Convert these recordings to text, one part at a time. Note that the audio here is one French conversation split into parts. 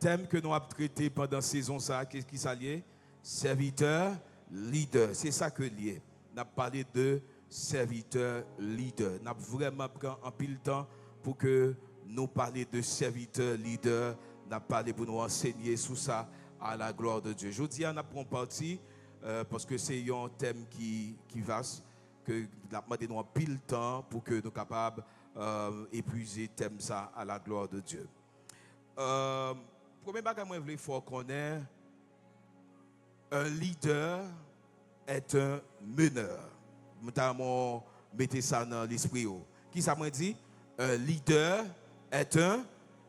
thème que nous avons traité pendant la saison, ça, qu'est-ce qui s'allie? Serviteur, leader. C'est ça que lié. Nous avons parlé de serviteur, leader. Nous avons vraiment pris un pile temps pour que nous parlions de serviteur, leader. Nous avons parlé pour nous enseigner sur ça à la gloire de Dieu. Je dis, on a pris parti parce que c'est un thème qui vaste, que nous avons demandé un pile temps pour que nous soyons capables d'épuiser le thème ça à la gloire de Dieu. Premier bagage moi il faut connaître un leader est un meneur. Notamment mettez ça dans l'esprit. Qui ça m'a dit? Un leader est un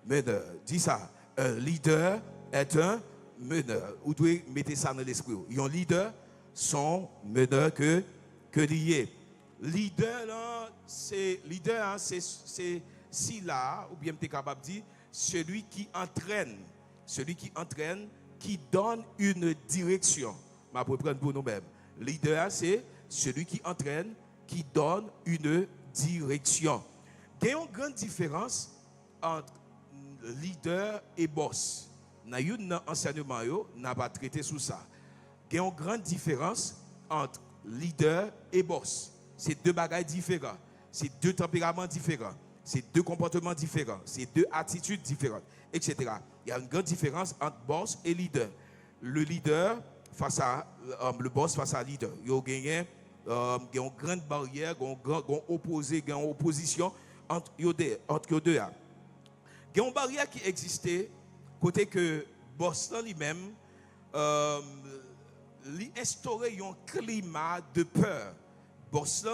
meneur. Dis ça. Un leader est un meneur. Vous devez mettre ça dans l'esprit. Un leader sont meneurs que liés. Leader là, c'est si là ou bien tu es capable de dire celui qui entraîne, qui donne une direction. Je vais prendre pour nous-mêmes. Leader, c'est celui qui entraîne, qui donne une direction. Il y a une grande différence entre leader et boss. Dans l'enseignement, on n'a pas traité sur ça. Il y a une grande différence entre leader et boss. C'est deux bagages différents. C'est deux tempéraments différents. C'est deux comportements différents. C'est deux attitudes différentes, etc. Il y a une grande différence entre boss et leader. Le leader face à le boss face à leader. Il y a une grande barrière, une opposition entre eux deux. Il y a une barrière qui existait côté que boss lui-même instaurait un climat de peur. Boss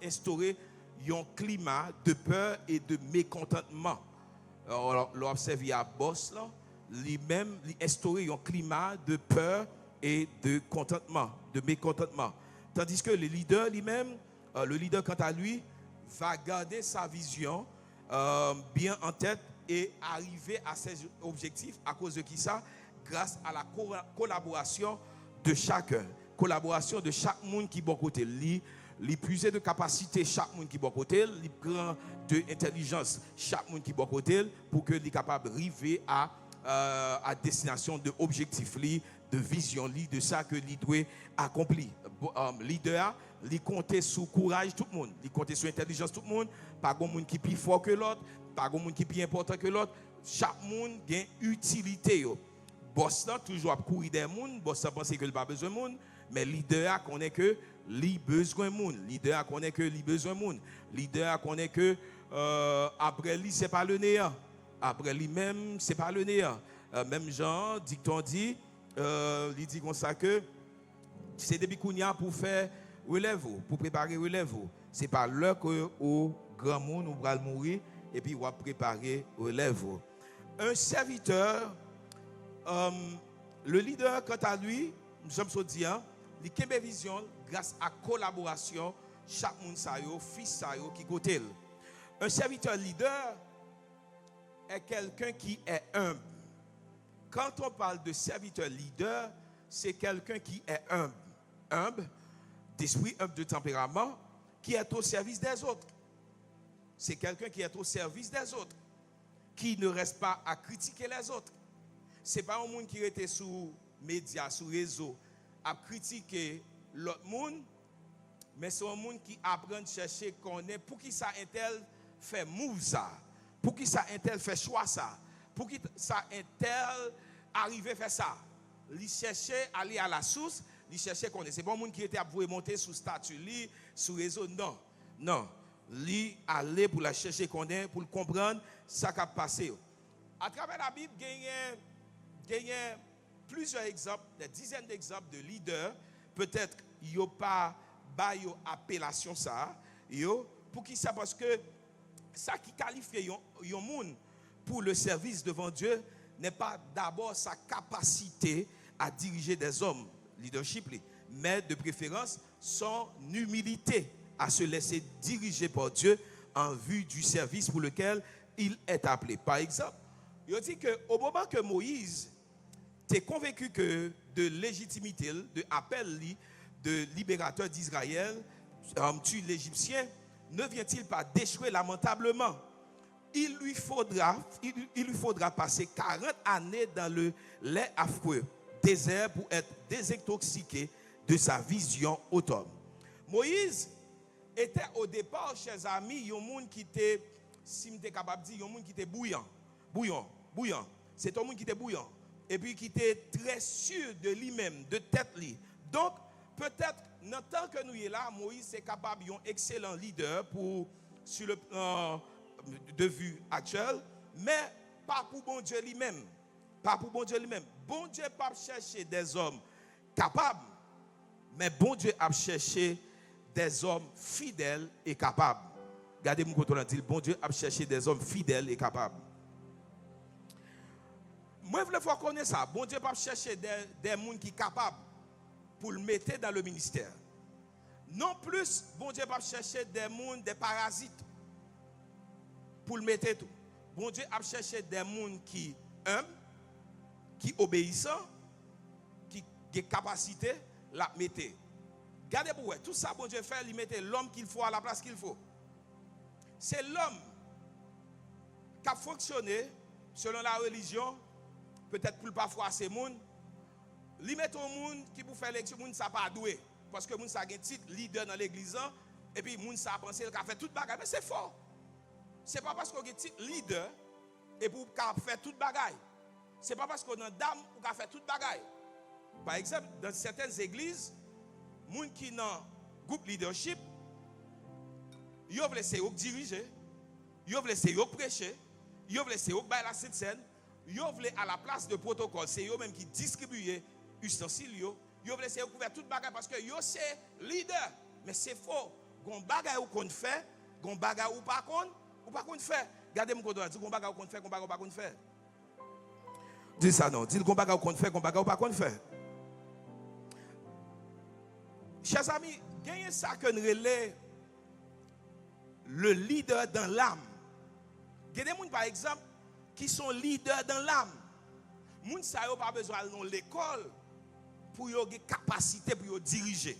instaurait un climat de peur et de mécontentement. Alors, l'observer à boss lui-même instaurait un climat de peur et de contentement, de mécontentement. Tandis que le leader lui-même, le leader quant à lui, va garder sa vision bien en tête et arriver à ses objectifs à cause de qui ça? Grâce à la collaboration de chacun. Collaboration de chaque monde qui est bon côté. Les puiser de capacité chaque monde qui est bon côté, les prend de intelligence chaque monde qui est bon côté pour que les capable d'arriver à destination de objectifs de vision de ça que lui doit accomplir. Leader, il compte sur le courage tout le monde, il compte sur l'intelligence tout le monde, pas de monde qui est plus fort que l'autre, pas de monde qui est plus important que l'autre, chaque monde a une utilité. Boss là toujours à courir des monde, boss ça pense que il pas besoin de monde, mais leader connaît que li besoin de monde, leader connaît que li besoin de monde, leader connaît que après lui c'est pas le néant, après lui-même c'est pas le néant. Même Jean dicton dit il dit comme ça que c'est depuis qu'on y a pour faire relève, pour préparer relève. C'est pas l'heure que au grand monde on va mourir et puis on va préparer relève. Un serviteur le leader, quant à lui, nous sommes dit, il a vision grâce à la collaboration, chaque monde fils qui côté. Un serviteur leader est quelqu'un qui est humble. Quand on parle de serviteur leader, c'est quelqu'un qui est humble, d'esprit humble, de tempérament, qui est au service des autres. C'est quelqu'un qui est au service des autres, qui ne reste pas à critiquer les autres. Ce n'est pas un monde qui était sur les médias, sur les réseaux, à critiquer l'autre monde, mais c'est un monde qui apprend à chercher qu'on est pour qui ça intel fait move ça, pour qui ça intel fait choix ça, pour qui ça intel arrive à faire ça. Il cherchait à aller à la source, il cherchait qu'on est. C'est pas un monde qui était à vouloir monter sur statut, sur réseau, non. Il allait pour la chercher qu'on est, pour le comprendre, ça qui a passé. À travers la Bible, il y a plusieurs exemples, des dizaines d'exemples de leaders. Peut-être il n'y a pas d'appellation ça. Pour qui ça? Parce que ça qui qualifie un monde pour le service devant Dieu n'est pas d'abord sa capacité à diriger des hommes, leadership, mais de préférence son humilité à se laisser diriger par Dieu en vue du service pour lequel il est appelé. Par exemple, il dit qu'au moment que Moïse t'es convaincu que de légitimité, de appel de libérateur d'Israël, tue l'Égyptien, ne vient-il pas d'échouer lamentablement? il lui faudra passer 40 années dans le lait affreux désert pour être désintoxiqué de sa vision automne. Moïse était au départ, chers amis, un monde qui était, si je suis capable de dire, un monde qui était bouillant. C'est un monde qui était bouillant. Et puis qui était très sûr de lui-même, de tête lui. Donc, peut-être, dans le temps que nous sommes là, Moïse est capable d'un excellent leader sur le plan de vue actuel, mais pas pour bon Dieu lui-même. Pas pour bon Dieu lui-même. Bon Dieu pas chercher des hommes capables, mais bon Dieu a cherché des hommes fidèles et capables. Regardez-moi quand on a dit, bon Dieu a cherché des hommes fidèles et capables. Moi, je veux connaître ça. Bon Dieu pas chercher des gens qui sont capables pour le mettre dans le ministère. Non plus, bon Dieu pas chercher des gens, des parasites pour le mettre tout. Bon Dieu a cherché des gens qui aiment, qui obéissant, qui ont capacité, la mettre. Regardez pour vous, tout ça, bon Dieu fait, il mettait l'homme qu'il faut à la place qu'il faut. C'est l'homme qui a fonctionné selon la religion, peut-être pour parfois ces gens, il met au monde qui pour faire l'élection, monde ça pas doué parce que monde ça a un titre leader dans l'église et puis monde ça a pensé qu'il a fait toute bagaille, mais c'est faux. C'est pas parce qu'on a un titre leader et pour faire toute bagaille. C'est pas parce qu'on a une dame pour faire toute bagaille. Par exemple, dans certaines églises, gens qui dans groupe leadership, ils veulent laisser diriger, ils veulent laisser prêcher, ils veulent laisser la scène, ils veulent à la place de protocole, c'est eux même qui distribuent ustensiles, ils veulent laisser couvrir toute bagaille parce que yo c'est leader, mais c'est faux. Gon bagaille ou qu'on fait, gon bagaille ou pas qu'on fait. Regardez-moi qu'on dit gon bagaille ou qu'on fait, gon bagaille ou pas qu'on fait. Dis ça non, dis gon bagaille ou qu'on fait, gon bagaille ou pas qu'on fait. Chers amis, gagnez ça que nous relève le leader dans l'âme. Il y a des gens, par exemple, qui sont leaders dans l'âme. Les gens n'ont pas besoin d'aller dans l'école pour avoir des capacités pour diriger.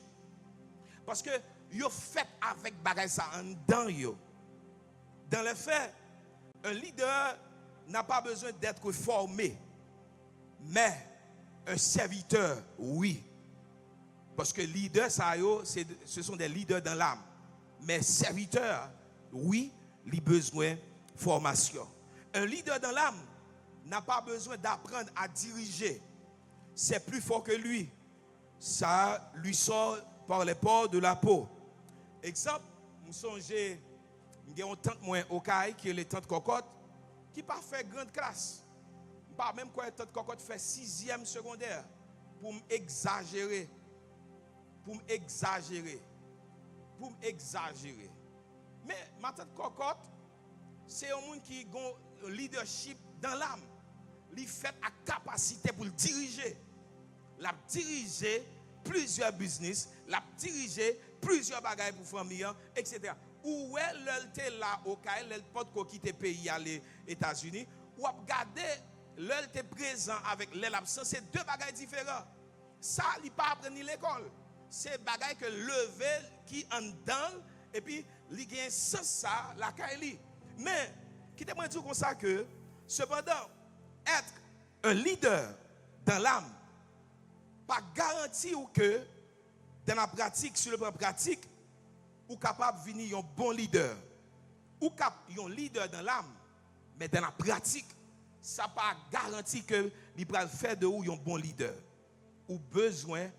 Parce que ils fait avec bagay ça en dedans. Dans le fait, un leader n'a pas besoin d'être formé. Mais un serviteur, oui. Parce que leader, ce sont des leaders dans l'âme. Mais serviteur, oui, il a besoin de formation. Un leader dans l'âme n'a pas besoin d'apprendre à diriger. C'est plus fort que lui. Ça lui sort par les pores de la peau. Exemple, je songe, il y a une tante moins au Caille, qui est les tante cocotte, qui n'a pas fait grande classe. Pas même quand tante cocotte fait 6e secondaire. Pour m'exagérer. Mais ma tante cocotte, c'est un monde qui a un leadership dans l'âme. Il fait à capacité pour le diriger. La diriger plusieurs business, la diriger plusieurs bagages pour famille, etc. Où elle était là au cas, elle pas de quitter le pays aller États-Unis, ou a regardé l'elle était présent avec l'absence, c'est deux bagages différents. Ça, il pas apprendre l'école. C'est bagages que lever qui en dedans et puis il gagne sans ça la caille. Mais qui te moi dire comme ça que cependant être un leader dans l'âme pas garanti ou que dans la pratique, sur le plan pratique, ou capable de venir un bon leader. Ou un leader dans l'âme, mais dans la pratique, ça pas garanti que il va faire de ou un bon leader. Ou besoin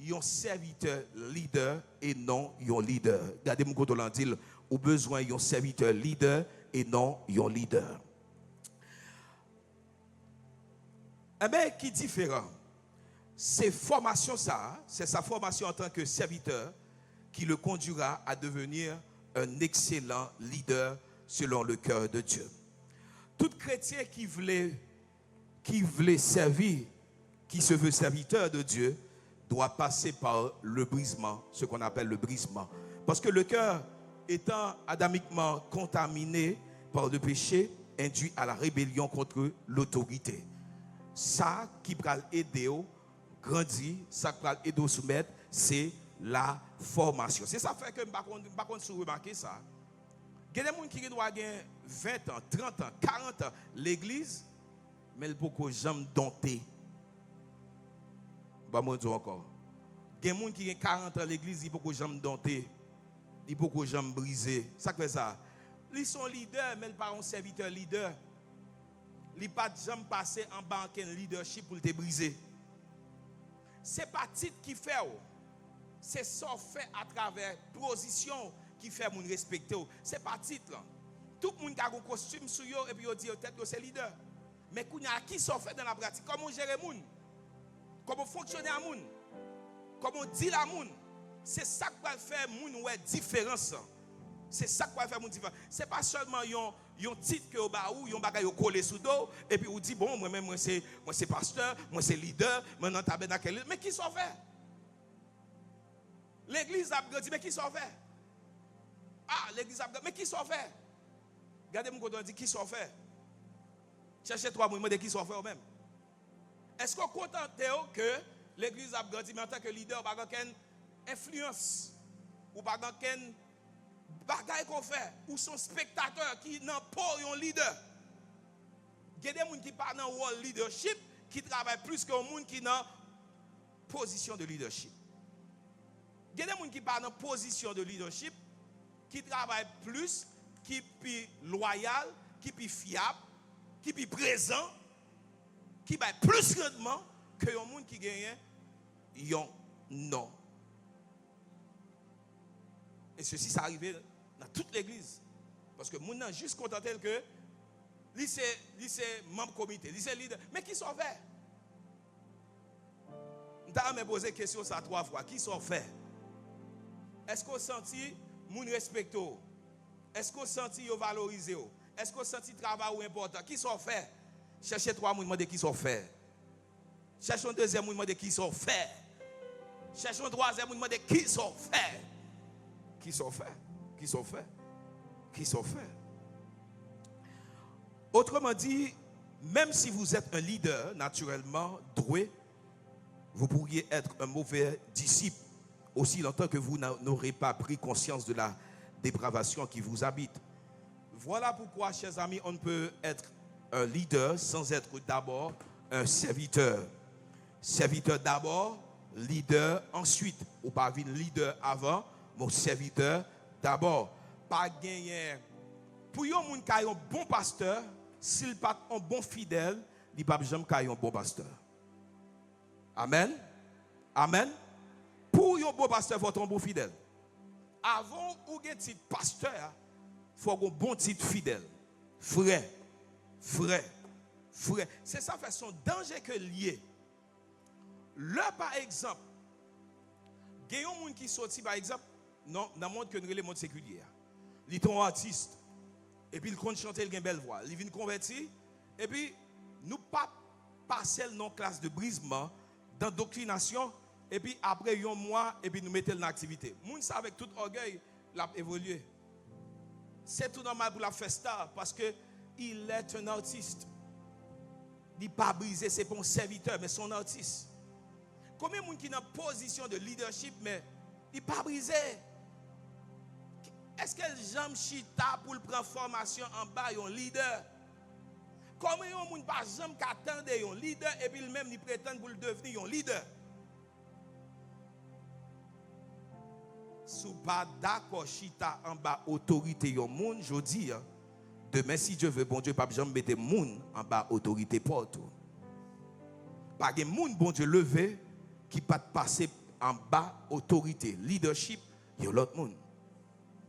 un serviteur leader et non un leader. Regardez-moi quand on dit, ou besoin un serviteur leader et non un leader. Eh bien, qui est différent? C'est formation ça, c'est sa formation en tant que serviteur qui le conduira à devenir un excellent leader selon le cœur de Dieu. Tout chrétien qui voulait servir, qui se veut serviteur de Dieu, doit passer par le brisement, ce qu'on appelle le brisement. Parce que le cœur étant adamiquement contaminé par le péché, induit à la rébellion contre l'autorité. Ça qui va aider grandir, ça qui va aider soumettre, c'est la formation. C'est ça fait que je ne sais pas si vous remarquez ça. Il Il y a des gens qui doivent avoir 20 ans, 30 ans, 40 ans, l'église, mais il faut que jamais dompter. Bah, moi, je dis encore. Il y a des gens qui ont 40 ans, l'église, il faut que jamais dompter. Il faut que jamais briser. Ça fait ça. Ils sont leaders, mais ils ne sont pas un serviteur leader. Ils ne pas jamais passer en banque un leadership pour te briser. Ce n'est pas titre qui fait. C'est ça fait à travers position qui fait moun respecter. Ce n'est pas titre. Tout le monde a un costume sur eux et puis on dit peut-être que c'est leader. Mais qui sont fait dans la pratique? Comment gérer moun? Comment fonctionner à moun? Comment dire à moun? C'est ça qui va faire moun ouais différence. C'est ça qui va faire moun différence. C'est pas seulement yon titre que ba ou yon bagay yo collé sous dos et puis on dit bon moi même moi c'est pasteur, moi c'est leader, moi dans tabernacle. Mais qui sont fait? L'église a grandi, mais qui sont fait? Ah, l'église a grandi, mais qui sont fait? Regardez mon côté, dit qui sont fait? Cherchez trois mots, qui sont fait eux même. Est-ce qu'on contente que l'église a grandi, mais en tant que leader, pas aucune influence ou pas aucune bagaille qu'on fait, ou son spectateur qui n'a pas un leader? Il y a des gens qui parlent dans le rôle leadership, qui travaillent plus que les gens qui sont dans position de leadership. Il y a des gens qui parlent dans position de leadership, qui travaillent plus, qui sont loyal, qui sont fiable, qui sont présent, qui ont plus de rendement que les gens qui gagnent non. Et ceci, ça arrive dans toute l'église. Parce que les gens sont juste contents que lui c'est membre comité, lui c'est leader. Mais qui sont faits? Je me posé la question ça 3 fois. Qui sont faits? Est-ce qu'on senti moun respecte? Est-ce qu'on senti yo valoriser? Est-ce qu'on senti travail ou important? Qui sont faits? Cherchez 3 moun demander qui sont faits. Cherchez un deuxième moun demander qui sont faits. Cherchez un troisième moun demander qui sont faits. Qui sont faits? Qui sont faits? Qui sont faits? Autrement dit, même si vous êtes un leader naturellement doué, vous pourriez être un mauvais disciple aussi longtemps que vous n'aurez pas pris conscience de la dépravation qui vous habite. Voilà pourquoi, chers amis, on ne peut être un leader sans être d'abord un serviteur. Serviteur d'abord, leader ensuite. Ou pas un leader avant, mon serviteur d'abord. Pas gagner. Pour yon moun qui est un bon pasteur, s'il pas un bon fidèle, il pas jamais un bon pasteur. Amen. Amen. Pour un bon pasteur, il faut être un bon fidèle. Avant ou un titre pasteur, il faut un bon titre fidèle. Frère. C'est ça fait son danger que lié. Là, par exemple, il y a un monde qui sorti, par exemple, dans le monde que nous le monde séculier. Il est un artiste. Et puis il compte chanter, il a une belle voix. Il vient convertir. Et puis, nous pas passer dans classe de brisement, dans doctrination. Et puis après un mois, et puis nous mettons en activité. Moun ça avec tout orgueil, l'a évolué. C'est tout normal pour la faire star parce que il est un artiste. Il n'est pas brisé, c'est pas un serviteur, mais son artiste. Combien de gens qui sont en position de leadership, mais il n'est pas brisé? Est-ce que jambe chita pour prendre formation en bas, un leader? Combien de gens qui pas jamais attendre un leader et puis lui-même il prétend pour devenir un leader? Si vous pas d'accord chita en bas autorité yon moun, je dis demain si Dieu veut bon Dieu pas jamais mettre moun en bas autorité pour tout. Pas de moun bon Dieu levé qui pas passer en bas autorité, leadership, yon l'autre moun.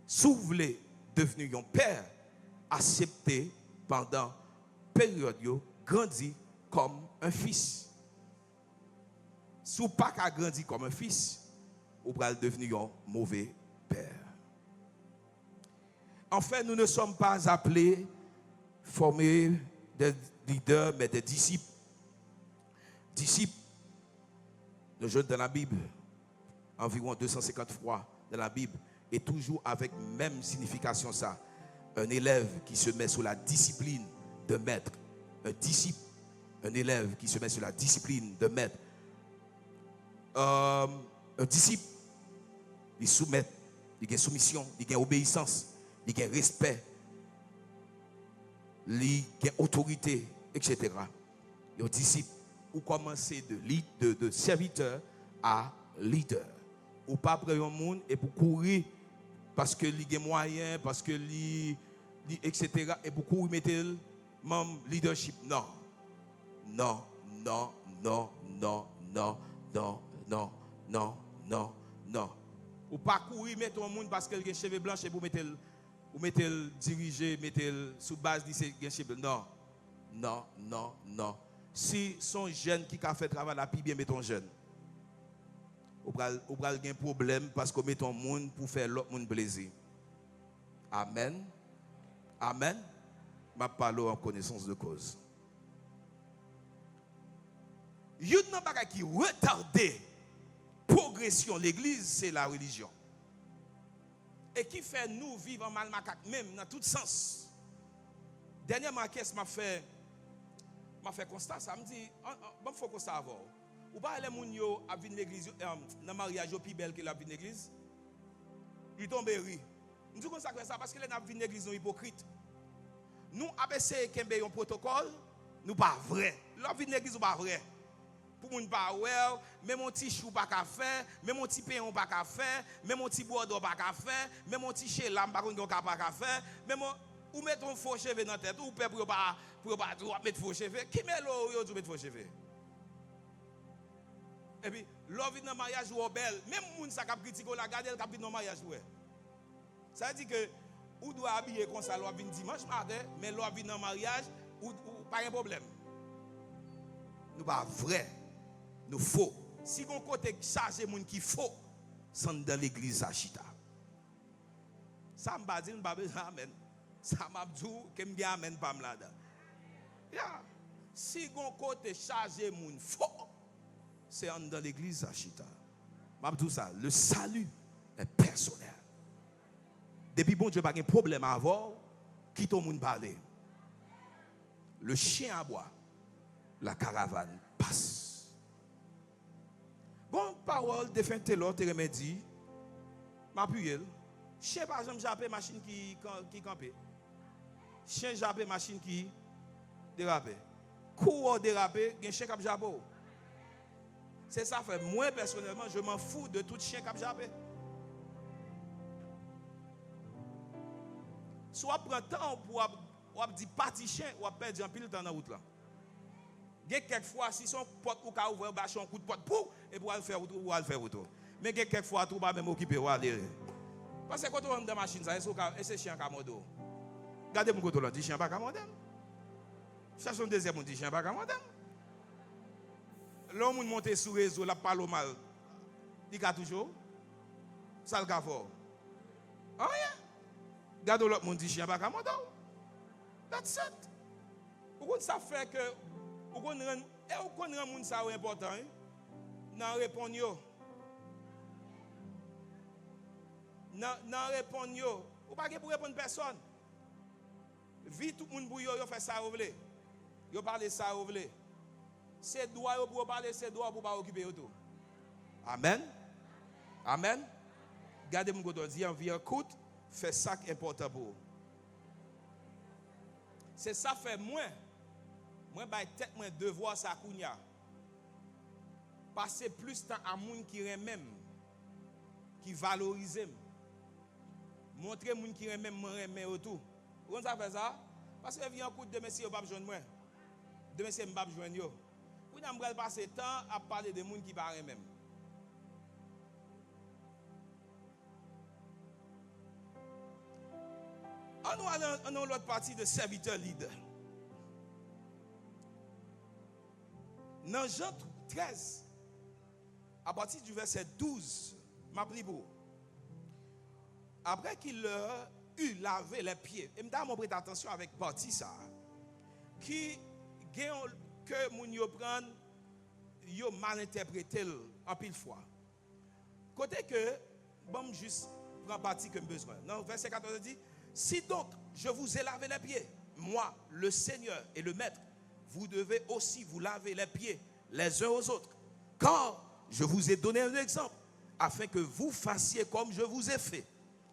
Si vous voulez devenir un père, acceptez pendant période yo grandi comme un fils. Si vous pas qu'à grandir comme un fils, vous allez devenir un mauvais père. En fait, nous ne sommes pas appelés à former des leaders, mais des disciples. Disciples, le jeu dans la Bible, environ 250 fois dans la Bible, et toujours avec même signification ça. Un élève qui se met sous la discipline de maître. Un disciple, un élève qui se met sous la discipline de maître. Un disciple, il soumet, il a soumission, il a obéissance, il y a respect, il y a autorité, etc. Les disciples, ou commencer de serviteur à leader. Ou pas prendre un monde et pour courir parce que il y a moyen, parce que etc. Et pour courir mettre même leadership. Non. Non, non, non, non, non, non, non, non, non, non. Ou pas courir mettre un monde parce qu'il a des cheveux blancs et pour mettre le diriger, mettre sous base de ses cheveux. Non, non, non, non. Si son jeune qui a fait travail là, puis bien mettre un jeune. Ou pral un problème parce qu'on met ton monde pour faire l'autre monde plaisir. Amen. Amen. Je parle en connaissance de cause. Il y a un bagage qui retarde progression de l'église, c'est la religion. Et qui fait nous vivre en mal macaque même dans tout sens. Dernièrement, qu'est-ce que m'a fait constat, ça me dit, bon, faut qu'on sache. Ou pas les gens qui ont vu l'église, dans le mariage, plus belle que la vie de l'église, ils tombent rire. Nous disons ça parce que les gens qui ont vu l'église sont hypocrites. Nous, ABC, qui ont un protocole, nous pas vrai. La vie de l'église n'est pas vrai. Pour nous pas ouais, même mon petit chou pas qu'à faire, même mon petit pain pas qu'à faire, même mon petit bordeaux pas qu'à faire, même mon petit chélam pas qu'à faire, même ou mettre un faux cheveux dans la tête, ou pour pas mettre faux cheveux. Qui met l'eau pour mettre faux cheveux? Et puis, l'on vit dans le mariage ou belle, même les gens qui critiquent la garde, ils vivent dans le mariage. Ça veut dire que, ou doit habiller comme ça, l'on vient dimanche matin, mais l'on vient dans le mariage, ou pas de problème. Nous pas vrai, nous faux. Si on côté chargé les gens qui faux, sont dans l'église à Chita. Ça m'a dit, amen. Ça m'a dit, que je amen pas là. Si on côté chargé les gens faux, c'est dans l'église à Chita. Je dis ça, le salut est personnel. Depuis bon Dieu, pas de problème à avoir, qui tout le monde parle. Le chien aboie, la caravane passe. Bon, parole de fin de l'autre remédie, m'appuie. Chien par exemple, j'appelle machine qui campait. Chien j'appelle machine qui dérape. Courant déraper, il y a un chien qui jappe. C'est ça fait. Moi personnellement, je m'en fous de tout chien qui jappe. Soit prend temps pour dire parti chien ou perdre un pile temps dans la route là. Quelquefois si son porte ou ka ouvrir bâcher un coup de porte pour et pour aller faire retour ou aller faire retour. Mais quelquefois tout pas même occupé ou aller. Parce que quand on rentre dans la machine ça est-ce chien ka modo. Regardez mon côté là, dit chien pas ka modo. Cherche un deuxième on dit chien pas ka modo. L'homme monte sur réseau la parle mal. Il a toujours ça le ka fort. Oh yeah. Regardez l'autre monde dit chien pas ka modo. That's it. Pourquoi ça fait que ou qu'on rend moun ça important nan répondre yo nan répondre yo ou pas pour répondre personne vite tout moun pour yo fait ça ou vle yo parler ça ou vle c'est droit yo pour parler c'est droit pour pas occuper yo tout amen amen gardez mon côté dit en vie écoute fait ça qui est important pour c'est ça fait moins moi ba tête moi devoir ça kounya passer plus temps à moun qui même qui valorise montrer moun qui même moi remet autour on ça fait ça parce que vient en coup de monsieur pas joindre moi de monsieur m'pa joindre yo pour n'a m'bral passer temps à parler de moun qui pas même on a l'autre partie de serviteur leader. Dans Jean 13, à partir du verset 12, m'a pris pour. Après qu'il leur eut lavé les pieds, et m'd'a prêté attention avec partie ça, qui gagne que moun yo prend, yo mal interprété en pile fois. Côté que, bon juste prendre partie que besoin. Dans verset 14 dit, si donc je vous ai lavé les pieds, moi, le Seigneur et le Maître, vous devez aussi vous laver les pieds les uns aux autres. Car je vous ai donné un exemple, afin que vous fassiez comme je vous ai fait.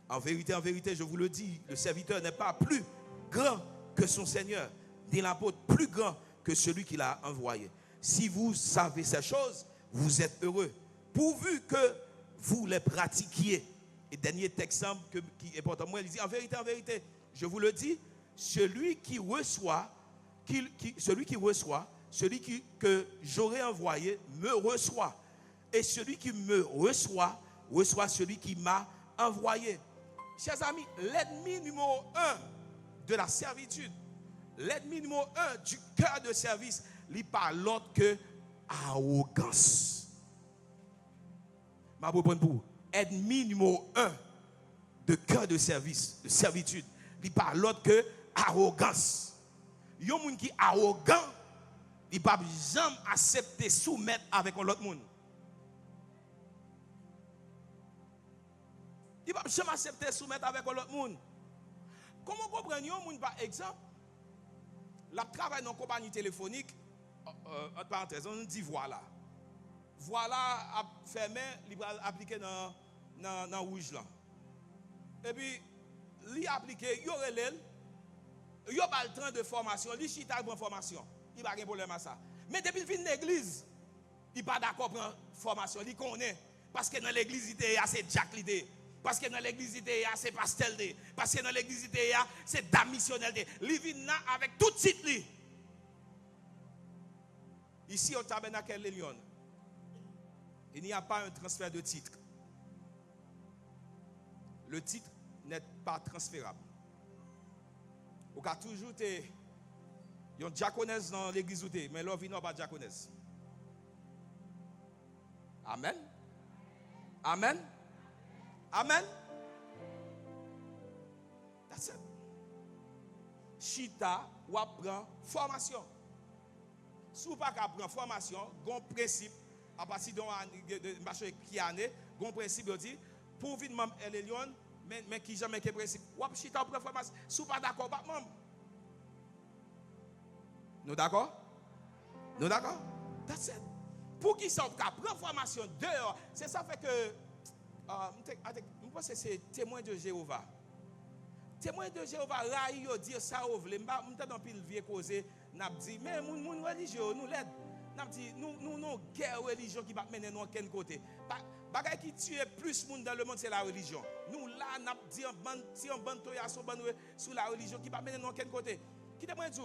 En vérité, je vous le dis, le serviteur n'est pas plus grand que son Seigneur, ni l'apôtre plus grand que celui qui l'a envoyé. Si vous savez ces choses, vous êtes heureux, pourvu que vous les pratiquiez. Et dernier texte qui est important, moi, il dit, en vérité, je vous le dis, celui qui reçoit, celui que j'aurai envoyé, me reçoit. Et celui qui me reçoit celui qui m'a envoyé. Chers amis, l'ennemi numéro 1 de la servitude, l'ennemi numéro 1 du cœur de service, il parle l'autre que arrogance. Ma bonne pour vous, ennemi numéro 1 de cœur de service, de servitude, il parle l'autre que arrogance. Il y a un monde qui est arrogant, il ne peut jamais accepter soumettre avec l'autre monde. Il ne va jamais accepter soumettre avec l'autre monde. Comment comprendre un monde, par exemple, la travail dans une compagnie téléphonique, entre parenthèses, on dit voilà. Voilà a fermé, il va appliquer dans rouge là. Et puis, il a appliqué, il y aurait l'aile, il n'y a pas le temps de formation, il chita pour formation. Il n'y a pas de problème à ça. Mais depuis qu'il vient de l'église, il n'est pas d'accord pour la formation, il connaît. Parce que dans l'église, il y a assez Jack l'idée. Parce que dans l'église, il y a assez pastel. Parce que dans l'église, il y a c'est dame missionnelle. Il vient là avec tout titre. Ici, au tabernacle de Lyon, il n'y a pas un transfert de titre. Le titre n'est pas transférable. Vous avez toujours une diaconesse dans l'église, mais là, il n'y a pas de diaconesse. Amen. Amen. Amen. That's it. Chita ou apprend formation. Si vous ne pouvez pas prendre formation, il y a un principe, à partir de marché qui année, il y a un principe qui dit, pour venir membre Elion, mais qui jamais quel principe. Ou chita ou prendre formation. Si vous ne pouvez pas d'accord, pas membre. Nous d'accord? Nous d'accord? That's it. Pour qui ça prend formation dehors, c'est ça fait que je pense que c'est témoin de Jéhovah. Témoin de Jéhovah, là, il dit ça au vle. Je dans pile vieux causer, n'a dit mais mon religieux nous l'aide. N'a dit nous guerre religion qui va mener nous aucun côté. Bagay qui tue plus monde dans le monde c'est la religion. Nous là n'a dit en bande toya sur la religion qui va mener nous aucun côté. Qui témoin dit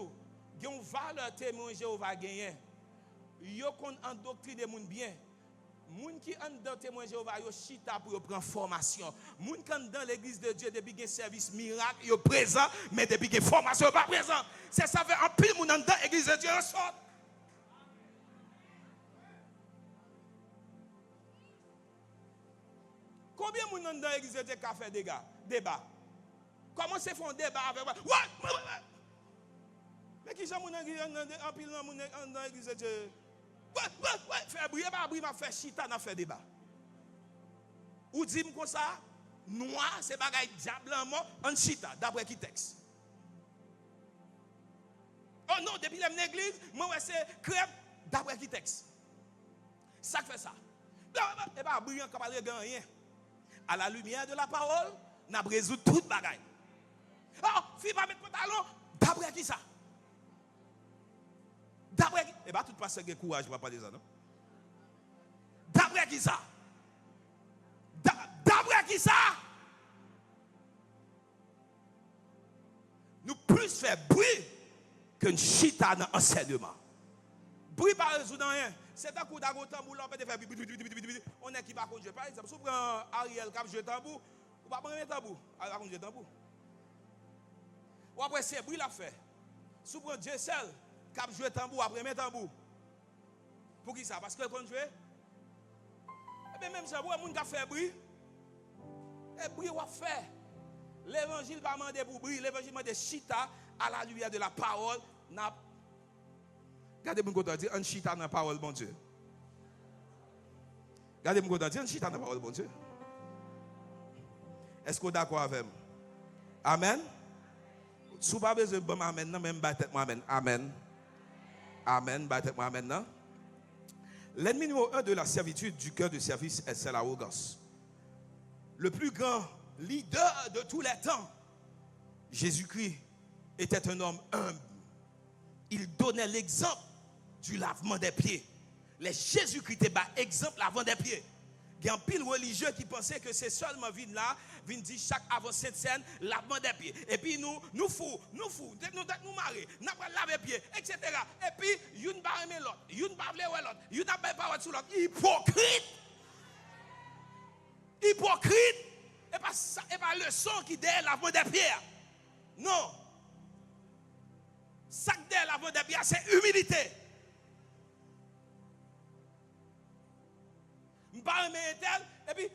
il y a une valeur témoin Jéhovah gagné. Yo kon endoctriner moun bien. Moun qui en dans témoin Jéhovah yo chita pour prendre formation. Moun qui dans l'église de Dieu depuis qu'il service miracle yo présent mais depuis qu'il formation yo pas présent. C'est ça fait en pile moun dans l'église de Dieu en sorte. Combien moun dans l'église de Dieu qui a fait débat? Comment c'est font débat avec ouais. Mais qui j'aime en pile dans l'église de Dieu? Ouais, faire briller, m'a fait chita, n'a fait débat. Ou dit comme ça, noir, c'est bagaille diable en mort, en chita, d'après qui texte. Oh non, depuis l'église, moi, c'est crème, d'après qui texte. Ça fait ça. Et pas brillant, comme rien. À la lumière de la parole, n'a résolu toute bagaille. Oh, fille pas mettre pantalon, d'après qui ça? D'après qui? Eh bien, tout passe avec courage, je ne vais pas dire ça, non? D'après qui ça? D'après qui ça? Nous plus faire bruit qu'une chita dans l'enseignement. Bruit par résoudre rien. C'est un coup d'ago tambour, on peut faire on est qui va conduire. Par exemple, si vous prenez Ariel qui a joué tambour, vous ne pouvez pas prendre un tambour. Ariel qui a joué tambour. Ou après, c'est bruit la fait. Si vous prenez Jessel, cap jouer tambour après mettre tambour. Pour qui ça? Parce que quand jouer et même ça vous monde qui fait bruit. Et bruit on fait. L'évangile pas demander pour bruit, l'évangile demande chita à la lumière de la parole. Regardez mon côté dire un chita dans la parole bon Dieu. Regardez mon côté dire un chita dans la parole bon Dieu. Est-ce que vous êtes d'accord avec moi? Amen. Si vous n'avez pas besoin de bon amen, même battre moi amen. Amen. Amen. Battre-moi amen. Non? L'ennemi numéro 1 de la servitude du cœur de service, c'est l'arrogance. Le plus grand leader de tous les temps, Jésus-Christ était un homme humble. Il donnait l'exemple du lavement des pieds. Les Jésus-Christ était exemple lavement des pieds. Il y a un pile religieux qui pensait que c'est seulement vine là, vine dit chaque avant cette scène, lavement des pieds. Et puis nous fous, nous mariés, nous laver les pieds, etc. Et puis, nous ne pas aimer l'autre, nous ne pas vouloir l'autre, nous ne pas sur l'autre. Hypocrite! Hypocrite! Et pas le son qui dit lavement des pieds. Non. Ça qui dit lavement des pieds, c'est humilité. Je ne parle pas et puis,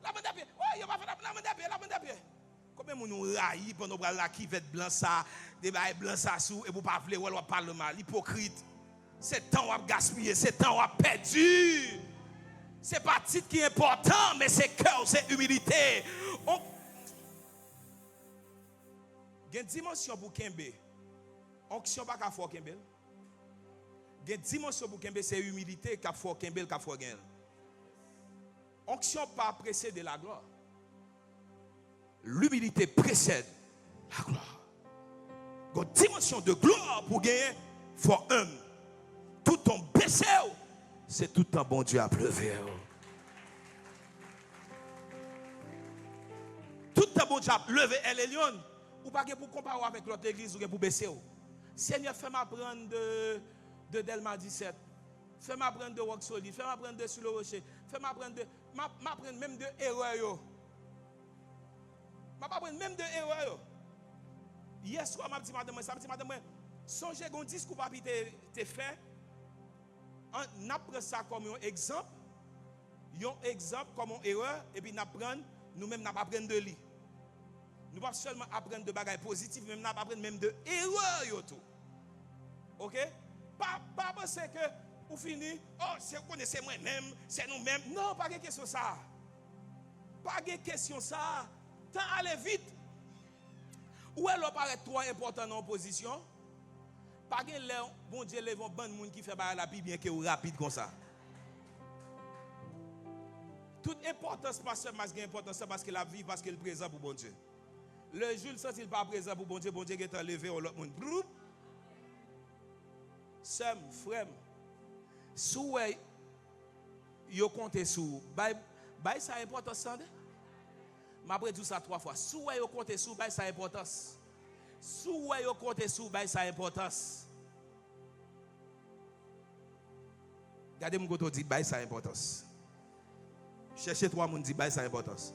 la main de pied. Ouais, il va faire la main de pied, la main de pied. Combien de gens raillent pendant la qui va être blanc ça, des bails blanc ça sous, et vous pas vouloir ou parler mal, hypocrite. C'est temps à gaspiller, c'est temps à perdu. C'est pas titre qui est important, mais c'est cœur, c'est humilité. Il y a une dimension pour Kembe. Onction pas qu'à faire Kembe. Il y a une dimension pour Kembe, c'est humilité qu'à faire Kembe, qu'à faire Kembe. Onction pas précède la gloire. L'humilité précède la gloire. Une dimension de gloire pour gagner, il faut humble. Tout ton baissé, c'est tout un bon Dieu à pleuver. Tout un bon Dieu à lever et les lions. Ou pas pour comparer avec l'autre église ou pour baisser. Seigneur, fais-moi apprendre de Delma 17. Fais-moi apprendre de Rock Solid. Fais-moi apprendre de Sur le Rocher. Fais-moi apprendre même de erreur. Je apprendre même de erreur. Hier soir, je dit madame, songez qu'on discours papi te fait. On apprend ça comme un exemple. Un exemple comme une erreur. Et puis nous-mêmes, nous apprenons de lui. Nous ne pas seulement apprendre de bagages positifs, mais nous apprenons même de erreurs. Ok? Pas penser que vous finissez, oh, c'est vous connaissez moi-même, c'est nous-mêmes. Non, pas de question ça. Pas de question ça. Tant aller vite. Où est-ce que paraît trop important dans l'opposition? Pas de bon Dieu, les bon monde qui fait la Bible bien que rapide comme ça. Toute importance, pas seulement importance, parce que la vie, parce qu'elle est présent pour bon Dieu. Le jour où il n'est pas présent pour bon Dieu est enlevé au l'autre monde. Sem, frère, sous yo compte sous, ça a importance. Je vais dire ça 3 fois. Sous yo compte sous, ça a importance. Sous yo compte sous, ça a importance. Regardez mon côté dit, ça a importance. Cherchez 3 moun dit, ça a importance.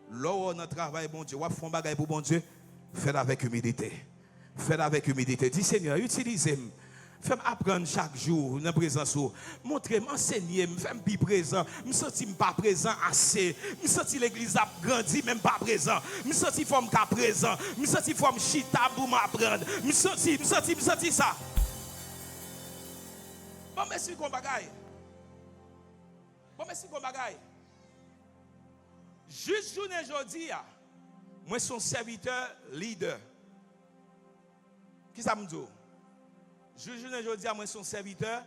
Lors de notre travail, bon Dieu, on fait un bagage pour bon Dieu, faites avec humilité. Faites avec humilité. Dis Seigneur, utilisez-moi. Fais-moi apprendre chaque jour dans la présence. Montrez-moi, enseignez-moi, fais-moi plus présent. Je ne me sens pas présent assez. Je me sens l'église a grandi, même pas présent. Je me sens forme qu'à présent. Je me sens forme chita pour m'apprendre. Je me sens ça. Bon, merci qu'on bagaille. Bon, merci qu'on bagaille. Juste journée aujourd'hui, moi, je suis serviteur leader. Qui ça me dit? Juste journée aujourd'hui, moi, je suis serviteur.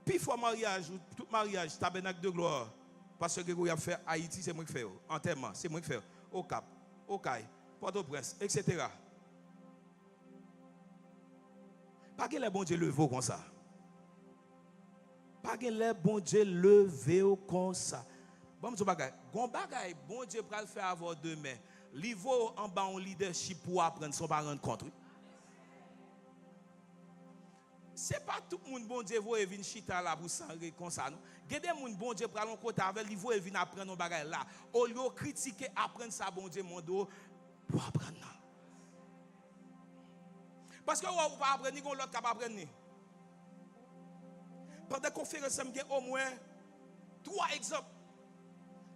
Puis, fois mariage, tout mariage, tabernacle de gloire. Parce que vous avez fait Haïti, c'est moi qui fais. Enterrement, c'est moi qui fais. Au Cap, au Caille, Port-au-Prince, etc. Pas que les bons dieux levés comme ça. Pas que les bons dieux levés comme ça. Bon, je bagay. Bon Dieu pour le faire avoir demain. Livo en bas en leadership pour apprendre son pas rendre compte. C'est pas tout le monde bon Dieu veut venir chita là pour s'enregistrer comme ça. Il y a des gens bon Dieu pour aller côté avec lui veut venir apprendre nos bagages là. Au lieu de critiquer apprendre ça bon Dieu mon dos pour apprendre. Parce que vous pas apprendre ni l'autre capable apprendre. Pendant la conférence, il y a au moins 3 exemples.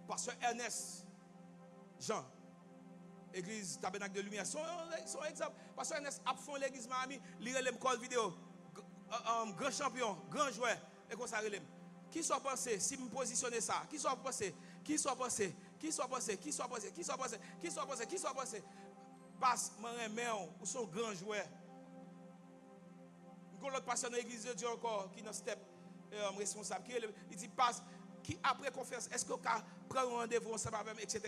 Pasteur Ernest, Jean, Église Tabernacle de Lumière, son exemple. Pasteur Ernest a fait l'église Miami, il relève call vidéo, grand champion, grand joueur, et comme ça relève. Qui soit pensé, si je me positionne ça, qui soit pensé, passe, ou son grand joueur. L'autre pasteur dans l'église de Dieu encore, qui est dans step responsable, il dit passe, qui après conférence, est-ce que vous prend un rendez-vous ensemble avec moi, etc.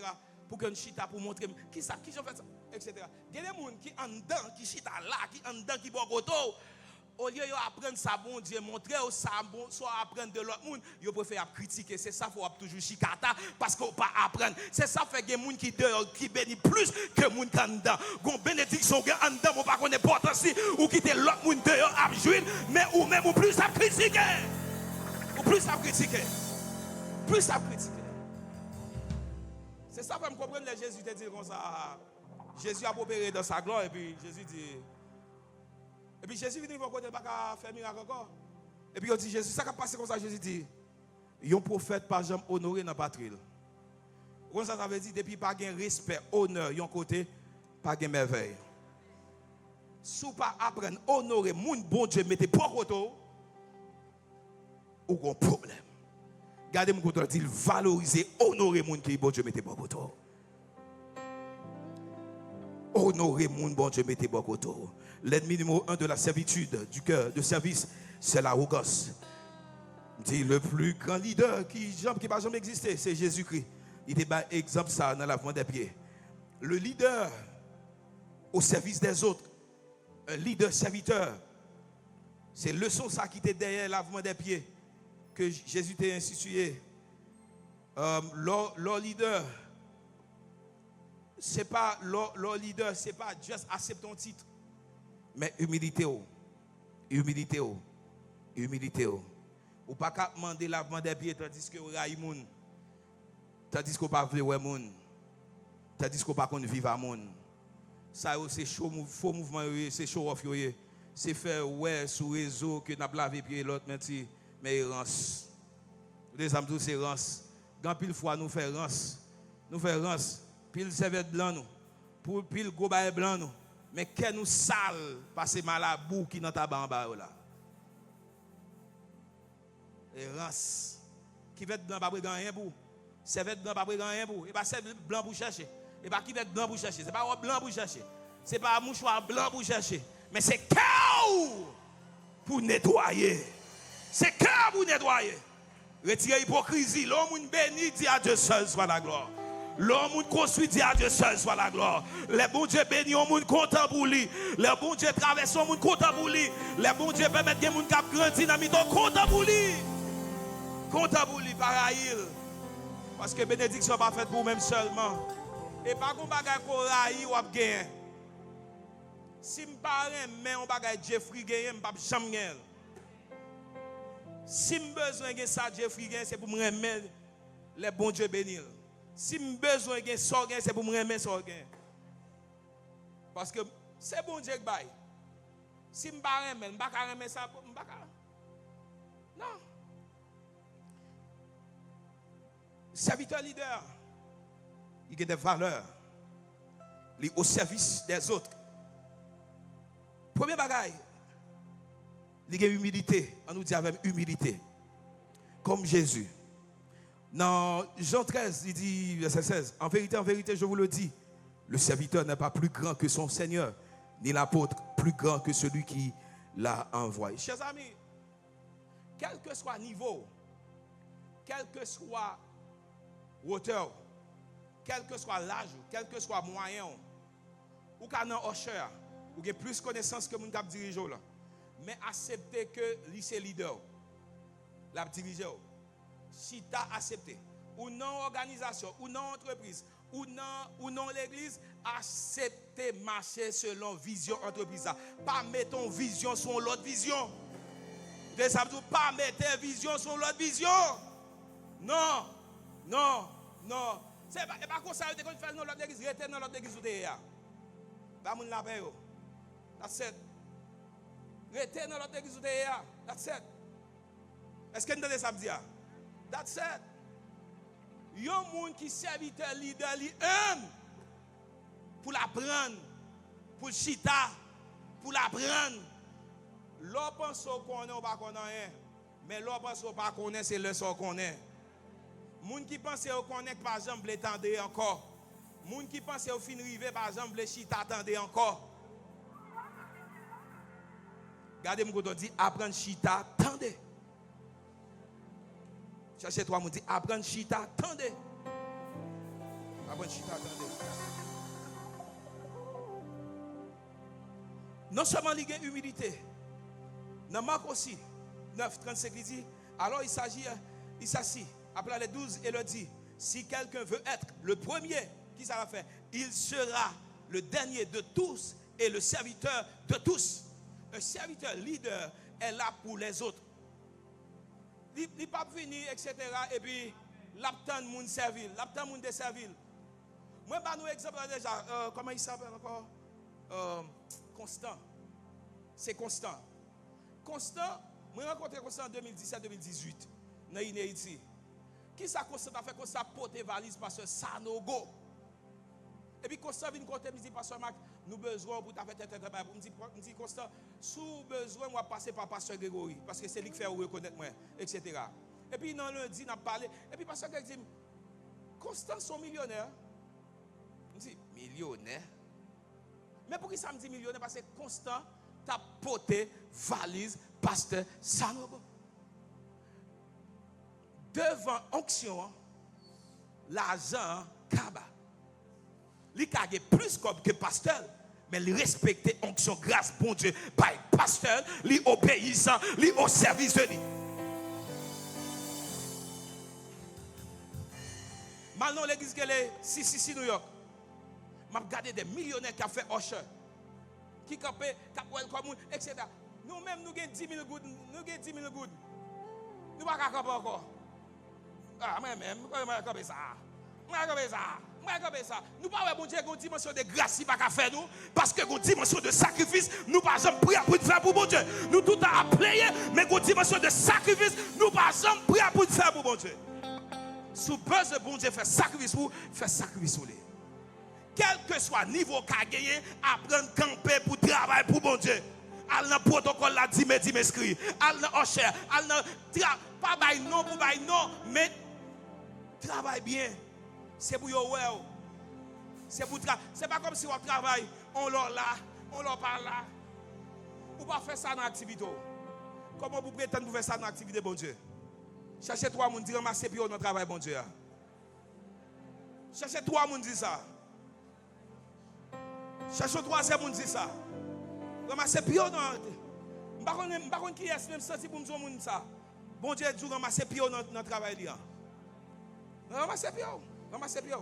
pour que nous chita pour montrer qui ça, qui j'en fait ça, etc. Il y a des gens qui en dedans, qui chita là, qui en dedans, qui boit goto. Au lieu d'apprendre ça, bon Dieu, montrer ça, bon, soit apprendre de l'autre monde, ils préfèrent critiquer. C'est ça, il faut toujours chicata, parce qu'on ne peut pas apprendre. C'est ça, fait que les gens qui bénissent plus que les gens qui sont dedans. Gon bénédiction qui en dedans, on ne peut pas connaître l'importance, ou quitter l'autre monde dehors à jouer, mais ou même ou plus à critiquer. Ou plus à critiquer. Plus à critiquer. C'est ça, pour me comprendre, Jésus te dit comme ça. Jésus a opéré dans sa gloire, et puis Jésus dit. Et puis Jésus vient côté pas faire miracle encore. Et puis il dit Jésus, ça qui a passé comme ça, Jésus dit, un prophète pas jamais honoré dans la patrie. Comme ça veut dire depuis pas gain respect, honneur, yon côté pas gain merveille. Si pas apprendre honorer moun bon Dieu mettez pas côté ou un problème. Gardez mon côté dit valoriser, honorer moun qui bon Dieu mettez pas côté. Honorer moun bon Dieu mettez pas côté. L'ennemi numéro 1 de la servitude, du cœur, de service, c'est l'arrogance. Dit le plus grand leader qui n'a jamais existé, c'est Jésus-Christ. Il était un exemple ça dans la lavement des pieds. Le leader au service des autres, un leader serviteur, c'est le leçon ça qui était derrière le lavement des pieds que Jésus t'a institué. Leur leader, c'est pas leur leader, c'est pas juste accepter ton titre. Mais humilité, humilité, humilité. Ou pas qu'à demander lavement des pieds tandis que vous raillez moun, tandis que vous pas vouloir moun, tandis que vous pas vivre à moun. Ça c'est chaud, faux mouvement, c'est chaud off, c'est faire ouais sur réseau que n'a lavé pied l'autre mais rance. Les amis c'est rance. Quand pile fois nous fait rance, pile serviette blanc nous, pour pile gobaye blanc nous. Mais qu'elle nous sale parce que malabou qui dans ta bamba là. Et rance qui va être blanc pas rien pour. Serviette blanc pas rien pour. Et pas serviette blanc pour chercher. Et pas qui va être blanc pour chercher. C'est pas blanc pour chercher. C'est pas mouchoir blanc pour chercher. Mais c'est cœur pour nettoyer. C'est cœur pour nettoyer. Retirer l'hypocrisie. L'homme béni dit à Dieu seul soit la gloire. L'homme construit dit à Dieu seul soit la gloire. Les bons Dieu bénis au monde content pour lui. Les bons Dieu traverse au monde content pour lui. Les bons Dieu permettent que les gens qui grandissent dans le content pour lui. Content pour lui, par ailleurs. Parce que bénédiction n'est pas faite pour vous-même seulement. Et pas qu'on bagaille qu'on raille ou gagner. Si je ne parle pas, on bagaille Jeffrey gagne, je ne pas jamais gagner. Si je besoin de ça, Jeffrey gagne, c'est pour me remettre les bons Dieu bénir. Si j'ai besoin de ça, c'est pour me remettre ça. Parce que c'est bon Dieu qui baille. Si je ne peux pas remettre ça, je ne peux pas. Non. Serviteur leader, il a des valeurs. Il est au service des autres. Premier bagaille, il a humilité. On nous dit avec humilité. Comme Jésus. Dans Jean 13, il dit, verset 16, en vérité, je vous le dis, le serviteur n'est pas plus grand que son Seigneur, ni l'apôtre plus grand que celui qui l'a envoyé. Chers amis, quel que soit le niveau, quel que soit hauteur, quel que soit l'âge, quel que soit moyen, ou qu'on a un usher, ou qu'il y a plus de connaissances que mon cap dirigeant là, mais accepter que lycée leader, la dirigeant. Si tu as accepté, ou non organisation, ou non entreprise, ou non l'église, accepter marcher selon vision entreprise. Pas mettre ton vision sur l'autre vision. Pas mettre vision sur l'autre vision. Non, non, non. C'est pas comme ça que tu fais dans l'autre église, rester dans l'autre église où tu es. Pas mon la paix. That's it. Rester dans l'autre église où tu es. That's it. Est-ce que nous devons ça dire? That's it. Il y a un monde qui serviteur leader, il aime pour l'apprendre, pour le chita, pour l'apprendre. L'on pense qu'on est ou pas qu'on est, mais l'on pense qu'on pas qu'on est, c'est le son qu'on est. Moun qui pense qu'on est, par exemple, l'étendez encore. Moun qui pense au fin rivé, par exemple, le chita attendez encore. Regardez mon dit apprendre chita, attendez. Cherchez trois, mon dit, apprendre chita, attendez. Apprendre chita, attendez. Non seulement il y a humilité, dans Marc aussi, 9, 35, il dit, alors il s'assit, après les 12, et leur dit, si quelqu'un veut être le premier, qui ça va faire? Il sera le dernier de tous et le serviteur de tous. Un serviteur leader est là pour les autres. Il n'est pas venu, etc. Et puis, l'aptan de moun servil, l'aptan de moun desservil. Moi, je vais vous exemple déjà. Comment il s'appelle encore? Constant. C'est Constant. Constant, moi, j'ai rencontré Constant en 2017-2018. Dans Haïti. Qui ça Constant a fait? Constant porte valise parce que Sanogo. Et puis Constant vient côté me dit pasteur Marc, nous besoin pour ta faire travail. Me dit Constant, sous besoin moi passer par pasteur Grégory parce que c'est lui qui fait reconnaître moi, etc. Et puis dans lundi n'a parlé et puis pasteur Grégory dit Constant son millionnaire. Me dit millionnaire. Mais pour qui ça me dit millionnaire? Parce que Constant t'a porté valise pasteur Sanogo. Devant onction, l'argent kaba. Il a plus que pasteur, mais il respecte onction, grâce, bon Dieu, par pasteur, il obéissant, il au service de lui. Maintenant, l'église qu'elle est 666 New York, m'a regardé des millionnaires qui ont fait usher, qui campent, qui comme etc. Nous-mêmes, nous avons 10 000 gouttes, nous avons 10 000 gouttes. Nous ne pouvons pas camper encore. Ah, moi-même, comment camper ça? Moi, camper ça. Nous ne pouvons pas bon Dieu une dimension de grâce qui va faire nous parce que une dimension de sacrifice nous pas jamais prêt pour faire pour bon Dieu. Nous tout à player mais une dimension de sacrifice nous pas jamais prêt pour faire pour bon Dieu. Sous besoin bon Dieu faire sacrifice pour faire sacrifice pour lui. Quel que soit le niveau qu'a gagné, apprendre à camper pour travailler pour bon Dieu. Al dans protocole la dit m'inscrit. Al dans hocher, al dans pas bail non pour bail non mais travaille bien. C'est pour yo well. C'est pas comme si on travaille, on l'a là, on l'a pas là. Ou pas faire ça dans l'activité. Comment vous prétendez faire ça dans l'activité bon Dieu? Cherchez trois moun dire ramasser pion dans travail bon Dieu. Cherchez trois moun dire ça. Cherchez trois moun dire ça. Ramasser pion dans pas connait qui est même senti pour me moun ça. Bon Dieu dit ramasser pion dans travail là. Ramasser pion. Ramassez bien.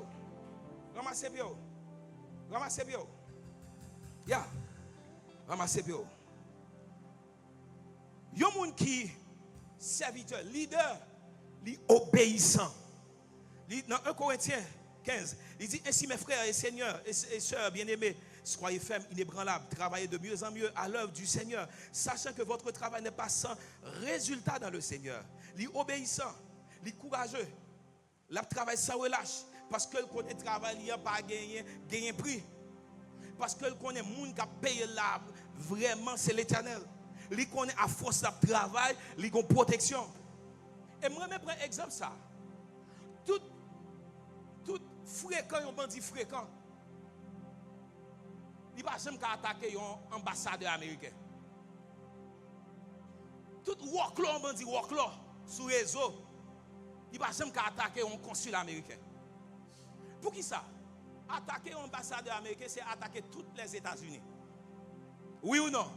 Ramassez bien. Ramassez bien. Ya. Ramassez bien. Yon moun qui serviteur, leader, li obéissant. Dans 1 Corinthiens 15, il dit ainsi mes frères et seigneurs et sœurs bien-aimés, soyez fermes, inébranlables, travaillez de mieux en mieux à l'œuvre du Seigneur, sachant que votre travail n'est pas sans résultat dans le Seigneur. Li obéissant, li courageux. La travail sans relâche. Parce que le connaît travail, il n'y a pas gagné prix. Parce que le connaît moun qui a payé là, vraiment c'est l'Éternel. Il connaît à force de travail, il a une protection. Et moi, je prends exemple ça. Tout fréquent, on bandit fréquent. Il ne va jamais attaquer un ambassadeur américain. Tout work-law, on bandit work-law sur le réseau. Il ne va jamais attaquer un consul américain. Pour qui ça? Attaquer un ambassadeur américain, c'est attaquer tous les États-Unis. Oui ou non?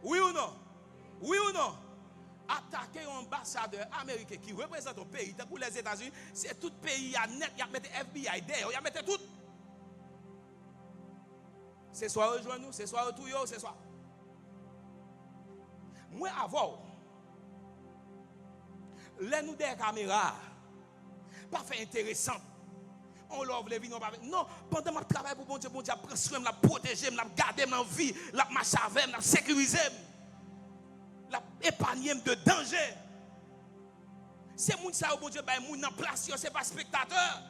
Oui ou non? Oui ou non? Attaquer un ambassadeur américain qui représente un pays, pour les États-Unis, c'est tout pays, il y a net, il y a mis FBI derrière, il y a mis tout. C'est soit rejoindre nous, c'est soit retourner, c'est soit. Moi, avant, les nous des caméras, pas fait intéressant. On l'a voulu venir, non, pendant que je travaille pour bon Dieu, prend soin, je protège, je garde ma vie, je marche avec, je sécurise, je épargne de danger. C'est moun ça bon Dieu, moun en place, c'est pas spectateur.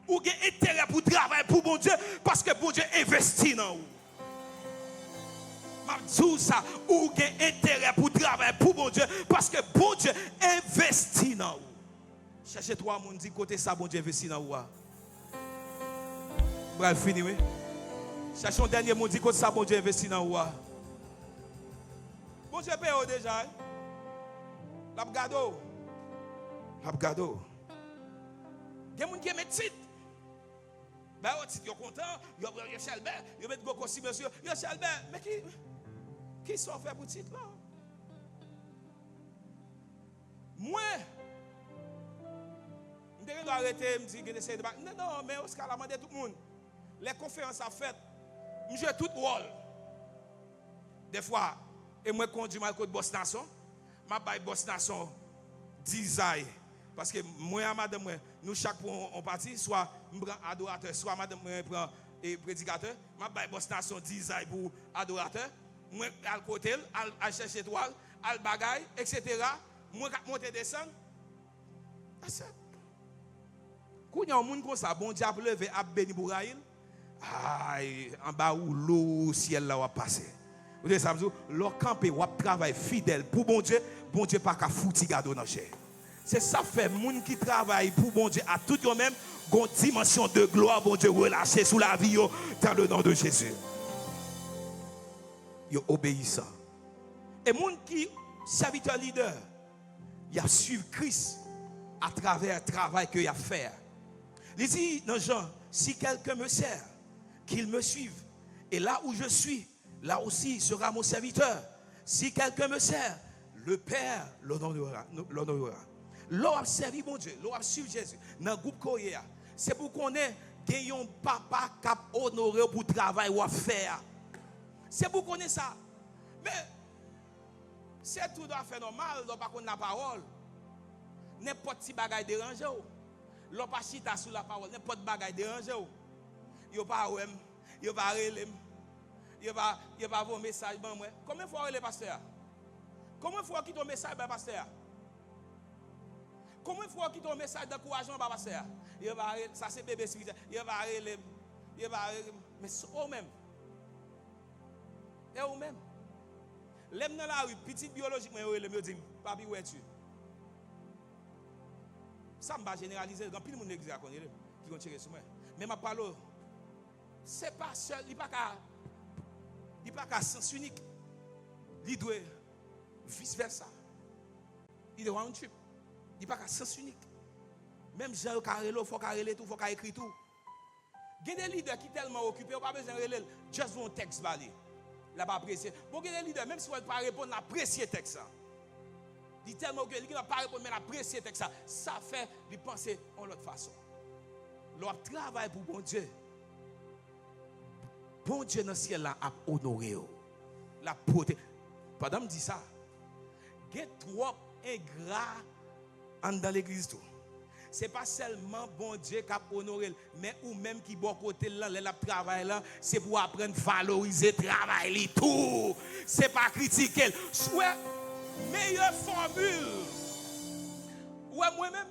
Ou gen intérêt pour travailler pour bon Dieu parce que bon Dieu investit dans vous. Je dis ça, ou gen intérêt pour travailler pour bon Dieu parce que bon Dieu investit dans vous. Cherchez trois moun dit côté ça bon Dieu investit dans vous. Bref, fini oui. Cherchez un dernier moun dit côté ça bon Dieu investit dans vous. Bon Dieu paye déjà. La gado. Abgado. Il y a des gens qui mettent titre. Ben, si vous êtes content, vous avez Chalbert, vous mettez beaucoup aussi, monsieur, vous avez Chalbert. Mais qui sont fait pour titre là? Moi, je dois arrêter, je me dis que j'essaie de. Non, mais Oscar a demandé tout le monde. Les conférences à fait, je joue tout rôle. Des fois, et moi, conduis ma côte Boss Nation, je vais Boss Nation 10 ans. Parce que moi et madame, nous chaque fois on partit, soit je prends adorateur, soit madame prend prédicateur, je vais Boss Nation 10 ans pour adorateur, moi à côté, à chercher étoile, à bagaille, etc. Moi je monte et descendre. Quand il y a un monde comme ça, bon Dieu a levé à béni pour Raïl. Aïe, en bas où l'eau, ciel là va passer. Vous savez ça, l'on campe, on travaille fidèle pour bon Dieu pas qu'à foutre gado dans chair. C'est ça fait monde qui travaille pour bon Dieu à tout même, une dimension de gloire bon Dieu relâché sous la vie dans le nom de Jésus. Yo obéissant. Et monde qui serviteur leader, il a suivi Christ à travers le travail qu'il a fait. Il dit dans Jean, si quelqu'un me sert, qu'il me suive. Et là où je suis, là aussi sera mon serviteur. Si quelqu'un me sert, le Père l'honorera. L'on a servi mon Dieu, l'on a suivi Jésus. Dans le groupe Korea, c'est pour qu'on ait un papa qui a honoré pour le travail ou à faire. C'est pour qu'on ait ça. Mais c'est tout à fait normal, l'on pas qu'on a la parole. N'importe qui bagaille dérange. L'on pas chita sous la parole, n'importe bagaille dérange. Yo pas ouem, yo pas relem, yo pas vos messages ban moi. Combien de fois relé pasteur? Combien de fois qui ton message ban pasteur? Combien de fois qui ton message d'encouragement ban pasteur? Yo pas ça c'est bébé spirituel, yo pas relem, mais eux même. Et eux même. L'aime dans la rue, petite biologique moi relem yo dit papi où es-tu? Ça m'a généralisé, grand pile monde l'église a connaît qui vont tirer sur moi. Mais m'a parlé c'est pas seul, il n'est pas qu'à sens unique. Il doit vice versa. Il est round trip. Il n'est pas qu'à sens unique. Même Jean Carrelo, il faut qu'il tout, il faut qu'il écrit tout. Il y a des leaders qui sont tellement occupés, on n'a pas besoin de relire, juste un texte balé. Il n'a pas apprécié. Pour qu'il y ait des leaders, même si on ne peut pas répondre, on apprécie le texte. Il est tellement occupé, il n'a pas répondre, mais on apprécie le texte. Ça fait de penser en l'autre façon. Leur travail pour bon Dieu. Bon Dieu dans le ciel là a honoré la beauté. Pendant me dit ça, il y a trop ingrat dans l'église tout. C'est pas seulement bon Dieu qui a honoré, mais ou même qui bon côté là, le travail là, c'est pour apprendre à valoriser le travail tout. C'est pas critiquer. Soit meilleure formule. Ouais moi-même,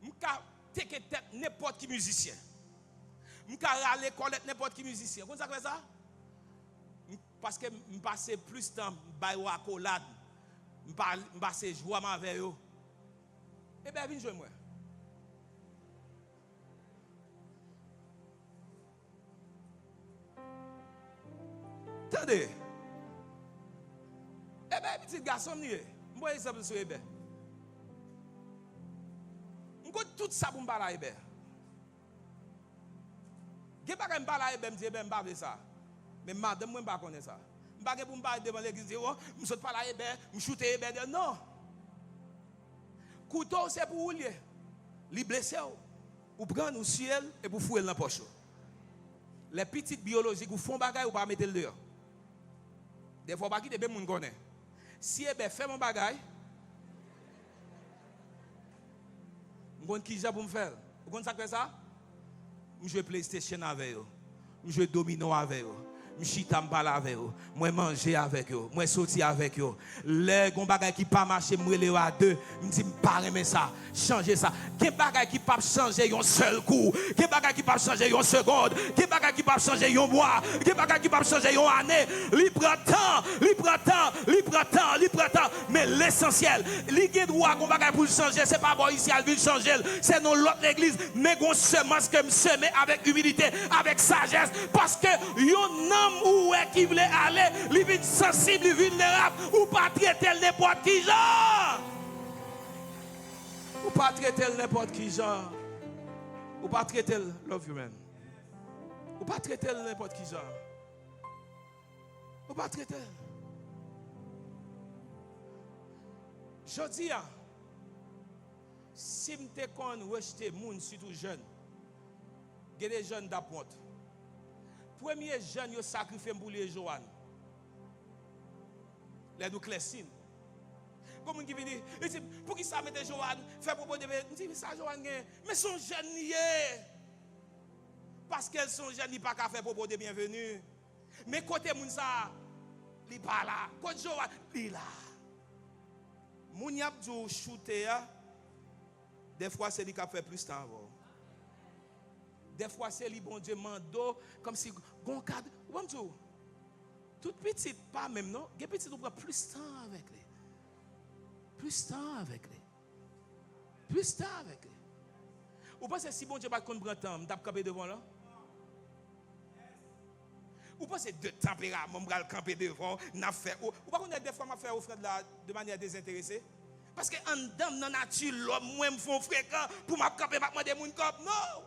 je peux tête n'importe qui musicien. Je peux aller connaître n'importe qui musicien. Vous savez ça? Parce que je passe plus de temps à la accolade. Je passe joie avec eux. Eh bien, viens jouer moi. Attendez. Eh bien, petit garçon, je vais exemple sur Hébert. Je vais tout ça pour me parler à Hébert. Je ne vais pas me parler à Hébert, je ne vais pas ça. Mais madame, je ne vais pas connaître ça. Je ne vais pas me parler devant l'église, je ne vais pas parler à Hébert, je vais shooter Hébert. Non. Couteau, c'est pour vous lier. Les blesser, pour prendre au ciel et pour fouiller dans la poche. Les petites biologiques, vous font bagaille ou pas mettre le dehors. Des fois, pas qui des gens connaissent. Si Hébert fait mon bagaille, je ne sais qui j'ai pour me faire. Vous connaissez ça? Je joue PlayStation avec eux. Je joue domino avec eux. Je chita m'parle avec eux. Moi manger avec eux. Moi sortir avec eux. Les bagages qui pas marcher, moi les à deux. Je dis pas aimer ça. Changer ça. Quel bagages qui pas changer un seul coup. Quel bagages qui pas changer une seconde. Quel bagages qui pas changer un mois. Quel bagages qui pas changer une année. Il prend temps. Mais l'essentiel, il y a droit qu'on bagages pour changer. C'est pas bon ici, elle veut changer. C'est non l'autre l'église. Mais qu'on semence que me semer avec humilité, avec sagesse. Parce que yon où est qui voulait aller, il est sensible, vulnérable, ou pas traiter n'importe qui genre. Ou pas traiter n'importe qui genre. Ou pas traiter love you man. Ou pas traiter n'importe qui genre. Ou pas traiter. Je dis, si je te rejeter moun surtout jeune, il y a des jeunes d'apporte. Premier jeune yo sacrifié pour les Joanne. Les deux clésines. Comme qui vient dire, pour qui ça mette Joanne, fait propos de dit ça Joanne mais son jeune nié. Parce qu'elles sont jeunes, ils pas qu'à faire propos de bienvenue. Mais côté moun ça, il pas là. Côté Joanne, il là. Moun y a dû shooter des fois c'est lui qui a fait plus temps. Des fois, c'est les bon Dieu mando comme si gon cadre. Bonjour. Tout petit pas même non. Les petits on prend plus temps avec les. Plus temps avec les. Plus temps avec les. Ou pensez si bon Dieu pas qu'on prend temps, m't'a camper devant là? Ou pensez de tempérament m'bral camper devant, n'a fait ou pas connaître des fois m'a fait offrande là de manière désintéressée? Parce que en dedans dans nature l'homme moi me font fréquent pour m'a camper pas demander moun cop. Non.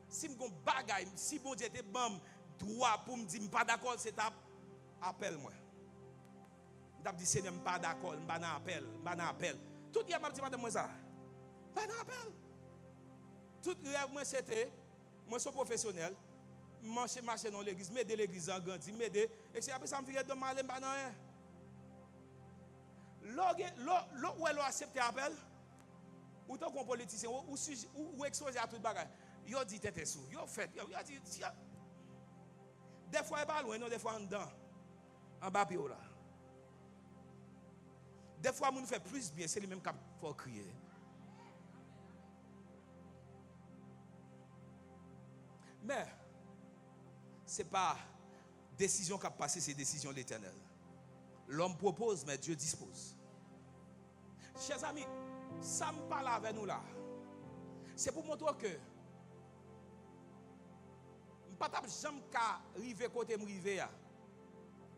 Si je suis bagaille, si bon Dieu était bon droit pour me dire je ne suis pas d'accord, c'est appel moi. Je dis Seigneur, je ne suis pas d'accord, je ne suis pas appel. Tout le monde m'a dit moi ça. Je ne suis pas appel. Tout rêve moi c'était, moi je suis professionnel, je marche dans l'église, je m'aide l'église en grandi, je m'aide, et c'est après ça me fait de mal, je ne suis pas rien. Où elle a accepté l'appel, ou tant qu'on politicien, ou exposé à tout le bagage. Yo dit tête sous, yo fait, yo dit des fois pas loin, non des fois en dedans. En bas pio là. Des fois moun fait plus bien, c'est lui même qui faut crier. Mais c'est pas décision qui a passé, c'est décision de l'Éternel. L'homme propose mais Dieu dispose. Chers amis, ça me parle avec nous là. C'est pour montrer que pas jamais qu'à arriver côté m'river ya.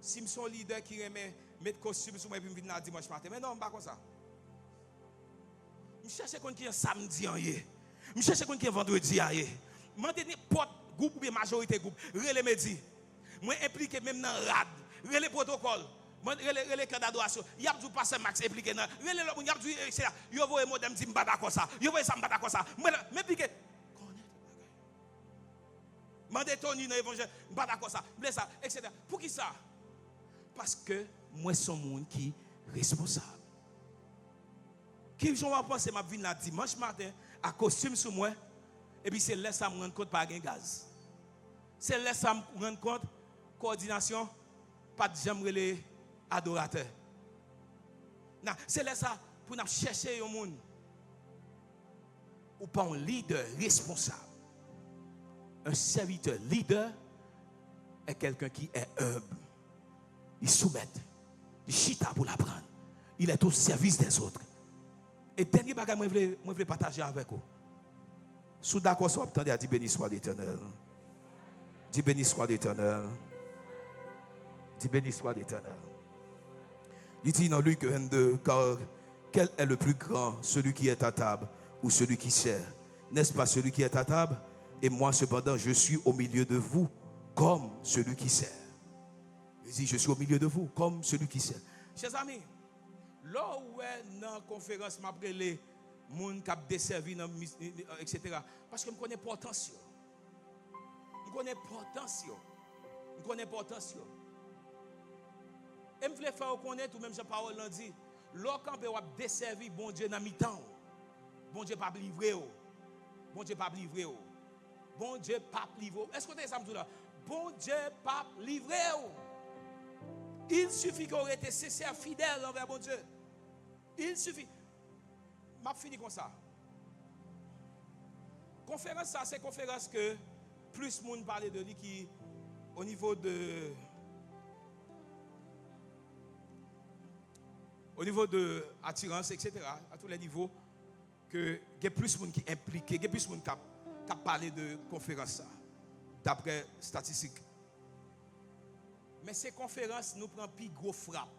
Si me son leader qui remet mettre costume sur moi puis venir dimanche matin. Mais non, pas comme ça. Je cherche qu'on qui est samedi en yé. Je cherche qu'on qui est vendredi en yé. Mandez n'importe groupe ou bien majorité groupe, relé me dit. Moi impliqué même dans rad, relé protocole. Relé cœur d'adoration. Y a du pasteur Max impliqué dans. Relé l'homme y a du etc. Yo voye modem dit m'pa d'accord ça. Yo voye ça m'pa d'accord ça. Moi m'impliqué. Mandez Tony dans l'évangile, je pas d'accord ça, ça, etc. Pour qui ça? Parce que moi, je suis un monde qui est responsable. Qui je vais penser, je vais venir dimanche matin, à costume sur moi, et puis c'est là que je me rends compte pas de gaz. C'est là que je me rends compte, coordination, pas de jamais les adorateurs. C'est là ça, pour nous chercher un monde, ou pas un leader responsable. Un serviteur leader est quelqu'un qui est humble. Il soumet. Il chita pour l'apprendre. Il est au service des autres. Et dernier bagage, je veux partager avec vous. Sous d'accord, vous attendez à dire béni soit l'Éternel. Dis béni soit l'Éternel. Dis béni soit l'Éternel. Il dit dans Luc 22, car quel est le plus grand, celui qui est à table ou celui qui sert? N'est-ce pas celui qui est à table? Et moi, cependant, je suis au milieu de vous comme celui qui sert. Il dit, je suis au milieu de vous comme celui qui sert. Chers amis, là où est dans la conférence, je m'appelle les gens qui ont desservi, etc. Parce que je connais l'importance. Je connais l'importance. Je connais l'importance. Et je veux faire connaître, ou même Jean Parole l'a dit, lorsqu'on peut desservir bon Dieu dans mi-temps, bon Dieu pas livré. Bon Dieu pas livré. Bon Dieu pas livré. Est-ce que vous avez ça là? Bon Dieu pas livré. Il suffit qu'on ait été sincère, fidèle envers bon Dieu. Il suffit. Je finis comme ça. Conférence, ça, c'est conférence que plus de monde parle de lui qui, au niveau de attirance, etc., à tous les niveaux, que il y a plus de monde qui est impliqué, il y a plus de monde qui a parlé de conférence, d'après statistiques. Mais ces conférences nous prennent plus gros frappe.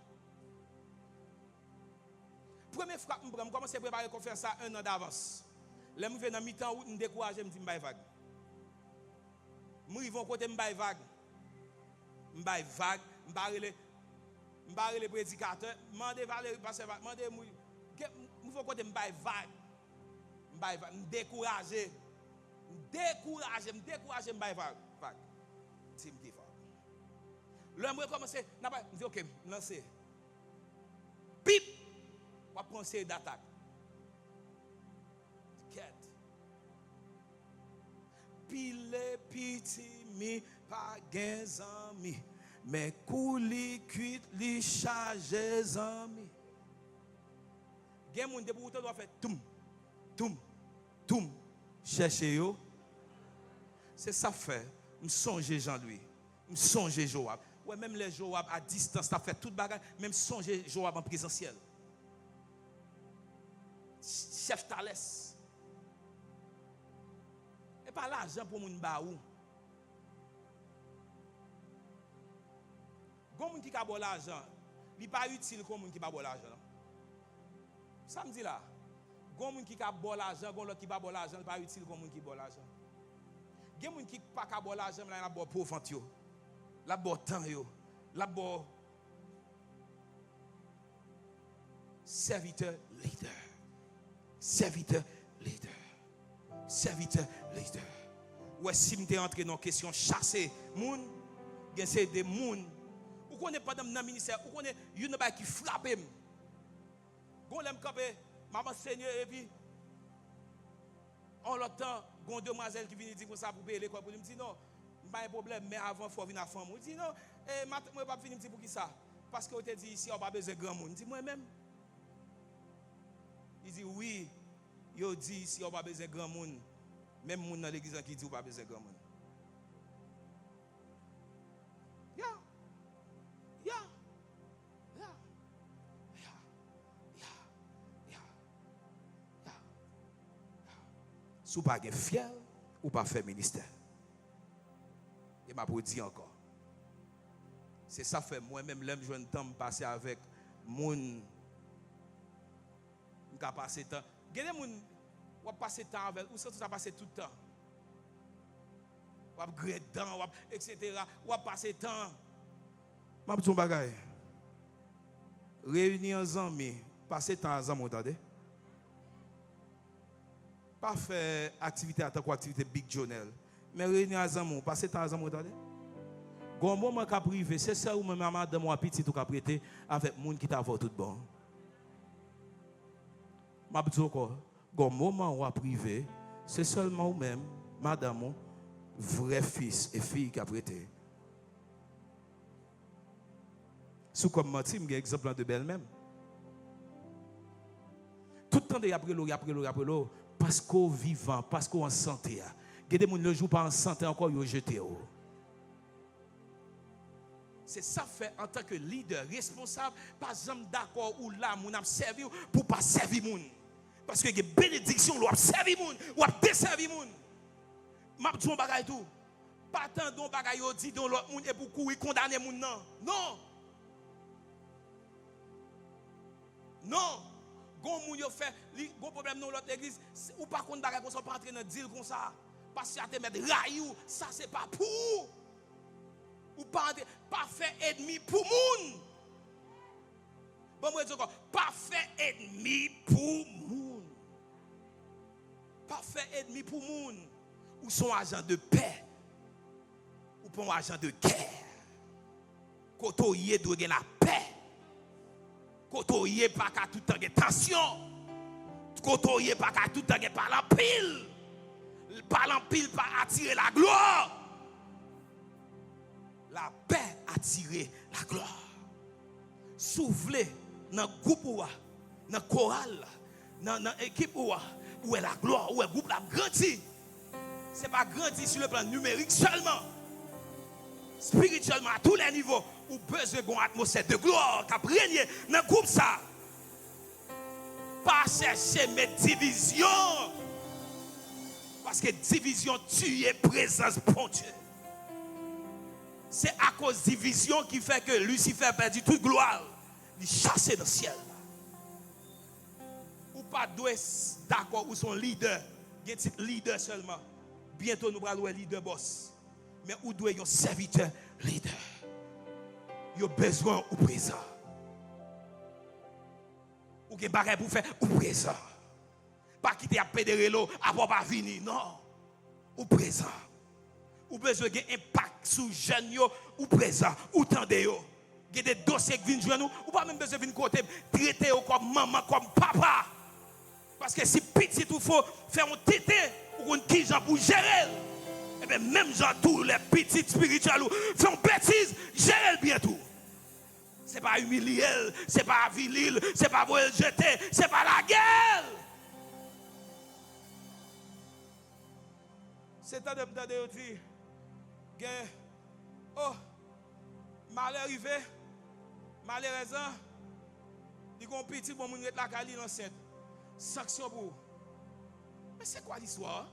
Première frappe, je commence à préparer pour faire ça 1 an d'avance. Là, je vais dans mi-temps où je me décourage, je me dis, je vais vague. Je vais côté, je vais vague. Je vais vague, je vais les prédicateurs, je vais les pasteurs, je vais côté, je vais vague. Je vais me décourager. Je vais vague. C'est me défendre. Là, je vais commencer, je dis, ok, lancer. Pip! On va prendre une série d'attaques. Pile petit mi pas gain ami mais couli cuit li chargé ami gen moun de pour doit faire toum chercher yo c'est ça fait me songer Jean-Louis me songer Joab ouais même les Joab à distance ça fait toute bagarre même songer Joab en présentiel chef Thalès pas l'argent pour moun ba ou. Gon moun qui ka bon l'argent, li pas utile comme moun qui ba bon l'argent. Ça me dit là. Gon moun qui ka bon l'argent, gon l'autre qui ba bon l'argent, pas utile comme moun qui bon l'argent. Gen moun qui pas ka bon l'argent, la bon pauvre yo. La bon temps yo. La bon serviteur leader. Serviteur leader. Serviteur leader. Ouais, si m'te entré dans question chasser moun, gen c'est des moun. Ou connaît pas dans le ministère, ou connaît une qui frappe. Gon l'aime campé, maman Seigneur et puis en l'autre temps, gon demoiselle qui vient dire comme ça pour payer l'école pour lui dit non, pas de problème mais avant faut venir à femme. Il dit non, moi pas venir pour qui ça parce que on te dit ici on pas besoin de grand monde. Dit moi même. Il dit oui. Yo dit si on pas besoin de grand monde, même monde dans l'église qui dit on pas besoin de grand monde. Si vous pas fier ou pas faire ministère. Et m'a pour dire encore. C'est ça fait moi-même l'aime jouer un temps passer avec moun m'ka passer temps. Gade moun ou passer temps avec ou surtout ça passer tout le temps. Ou gré temps etc. ou passer temps. M'a pour bagay. Réunion amis, passer temps ensemble entendez? Pas faire activité en tant qu'activité big journal. Mais réunion ensemble, passer temps ensemble entendez? Gon moment ka privé, c'est ça ou même madame ou petit tout ka prêter avec moun qui t'a voir tout bon. M'a dit encore, gon moment ou privé, c'est seulement ou même madame ou vrai fils et fille qui a prêté. Sous comme menti, j'ai exemple de belle même. Tout le temps de après l'eau, parce qu'on vivant, parce qu'on en santé. Il y a des gens qui ne jouent pas en santé encore, ils ont jeté. C'est ça fait en tant que leader responsable, pas jamais d'accord ou là, moun a servi pour pas servir moun. Parce que les bénédictions, ou a servi moun, ou a desservi moun. M'a dit on bagay tout. Pas tant don bagay yo dit don l'autre moun et pour courir condamner moun non. Non. Non. Gon moun yo fait, gon problème dans l'autre église, ou pas contre bagay qu'on soit pas entrer dans deal comme ça. Parce que te mettre rayou, ça c'est pas pour. Ou pas faire ennemi pour moun. Bon moi dis encore, pas faire ennemi pour moun. Pas faire ennemi pour moun. Ou son agent de paix. Ou pas un agent de guerre. Koto yé doit gagner la paix. Koto yé pas qu'à tout temps tension. Koto yé pas qu'à tout temps parler en pile. Parler en pile pas attirer la gloire. La paix attire la gloire. Souffler dans le groupe, dans le choral, dans l'équipe où est la gloire, où est le groupe la grandi. Ce n'est pas grandi sur le plan numérique seulement. Spirituellement, à tous les niveaux, où besoin d'une atmosphère de gloire qui a régné dans le groupe. Ça. Pas chercher mes divisions. Parce que division tue présence pour Dieu. C'est à cause de division qui fait que Lucifer a perdu toute gloire. Il chasse dans le ciel. ou pas d'accord ou son leader, un titre leader seulement. Bientôt nous allons leader boss. Mais ou doit un serviteur leader. Il a besoin ou présent. Ou gen bagay pour faire ou présent. Pas quitter à pédérer l'eau après pas venir non. Ou présent. Ou besoin d'un impact sur jeunes yo ou présent ou tendez yo. Il y a des dossiers qui viennent jouer nous, ou pas même besoin de venir côté, traiter comme maman, comme papa. Parce que si petit il faut faire un tété, ou qui gens pour gérer. Et bien même gens tous les petits spirituels, font une bêtise, gérer bien tout. Ce n'est pas humilier, ce n'est pas avilir, ce n'est pas vous le jeter, ce n'est pas la guerre. C'est un de dire, oh, mal arrivé. Malheureusement, il y a un petit bon monde qui est la caline enceinte. Sanction pour. Mais c'est quoi l'histoire?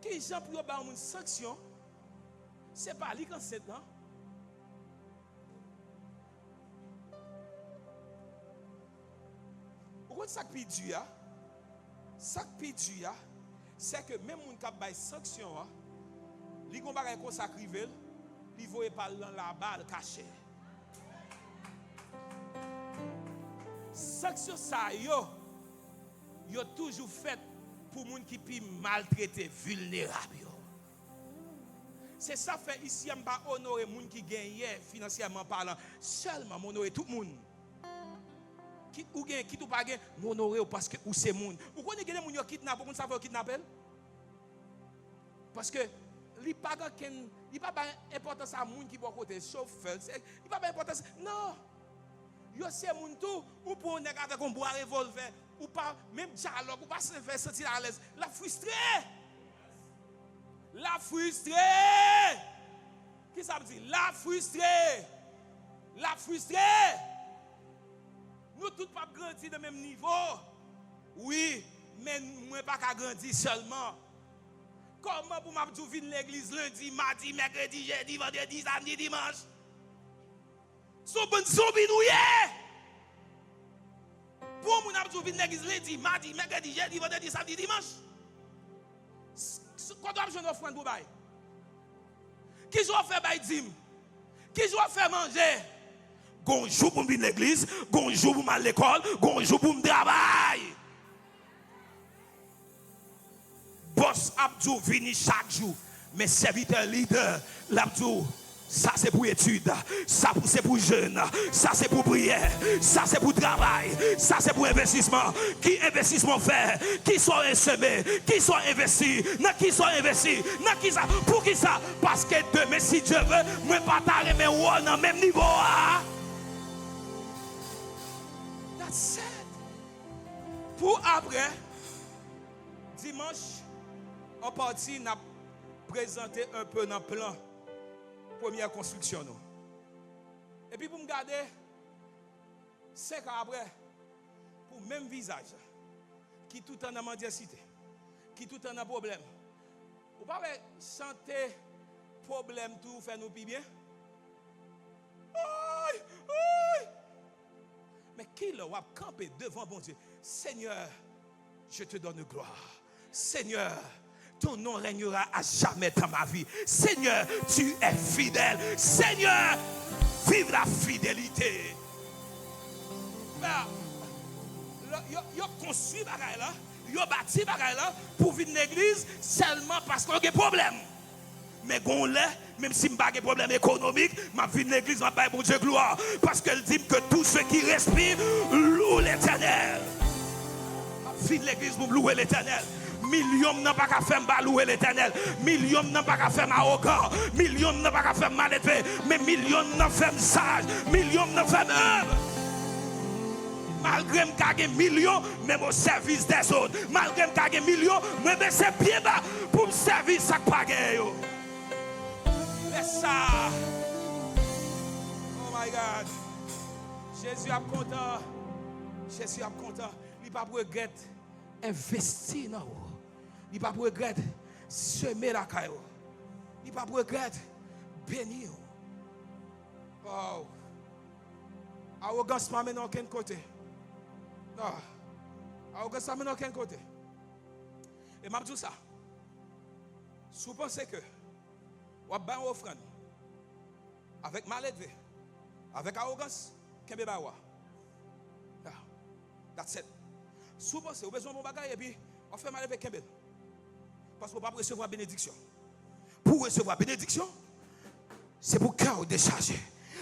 Qui gens pour avoir une sanction? C'est pas lui qui est enceinte, non? Pourquoi ça qui est dur? Ça qui est dur, c'est que même les gens qui ont une sanction, ils ont un consacré, ils voient pas la balle cachée. Sanction ça yo toujours fait pour les gens qui sont maltraités, vulnérables. C'est ça fait ici, on pas honorer les gens qui gagnent financièrement parlant, seulement honorer tout le monde. Qui ou gagne, qui tout pas gagne, honorer parce que ou c'est monde. Vous connaissez les gens qui kidnappent, vous savez kidnapper? Parce que il pas importance à gens qui vont côté chauffeur, il pas importance. Non. Yo c'est moun tout ou pour nèg avec un bois revolver ou pas même dialogue ou pas se faire sentir à l'aise. La frustré. La frustré. Qui ça veut dire? La frustré. La frustré. Nous tous pas grandir de même niveau. Oui, mais moi pas qu'à grandir seulement. Comment pour m'abdou venir l'église lundi, mardi, mercredi, jeudi, vendredi, samedi, dimanche? Son bon zombie nous yé. Pour mon abdou venir l'église lundi, mardi, mercredi, jeudi, vendredi, samedi, dimanche. Quand on a besoin d'offrande pour bail. Qui joue faire bail dim? Qui joue faire manger? Gonjou pour venir l'église, gonjou pour mal l'école, gonjou pour me travailler. Boss Abdou vini chaque jour, mais serviteur leader, l'Abdou, ça c'est pour études, ça c'est pour jeunes, ça c'est pour prière, ça c'est pour travail, ça c'est pour investissement. Qui investissement faire, qui soit semé, qui soit investi, qui soit investi, qui ça, pour qui ça? Parce que demain si Dieu veut, moi pas t'arrêter mais on dans même niveau. That's it. Pour après, dimanche, en partie, on a présenté un peu dans le plan première construction. Et puis pour me garder, 5 ans après, pour le même visage, qui tout en a mendiacité, qui tout en a problème. Vous ne pouvez pas chanter problème tout, faire nous bien? Aïe, aïe. Mais qui l'a campé devant bon Dieu? Seigneur, je te donne gloire. Seigneur, ton nom régnera à jamais dans ma vie. Seigneur, tu es fidèle. Seigneur, vive la fidélité. Yo construit bagaille là, yo bâti bagaille là pour vivre l'église seulement parce qu'on a des problèmes. Mais qu'on l'est, même si je n'ai pas de problème économique, je vis l'église, je vais bon Dieu gloire. Parce qu'elle dit que tous ceux qui respirent louent l'éternel. Je vis l'église pour louer l'éternel. Millions n'ont pas qu'à faire louer l'éternel. Millions n'ont pas qu'à faire arrogant. Millions n'ont pas qu'à faire mal élevé. Mais millions n'ont fait sage. Millions n'ont fait humble. Malgré que j'ai millions, même au service des autres. Malgré que j'ai millions, moi je suis bien bas pour me servir ça que pas gagné. Laisse ça. Oh my God. Jésus est content. Jésus est content. Il n'est pas pour regretter investir dans vous. Il n'est pas pour regretter semer la caille. Il n'est pas pour regretter bénir. Oh. Arrogance pas maintenant aucun côté. Non. Alors, ça mène aucun côté. Et m'a dit ça. Si vous pensez que vous avez une offrande avec mal élevé, avec arrogance, qu'est-ce que vous avez? That's it. Si vous pensez que vous avez besoin de bagage et puis on fait mal élevé, qu'est-ce que parce que vous ne pouvez pas recevoir bénédiction. Pour recevoir bénédiction, c'est pour cœur déchargé.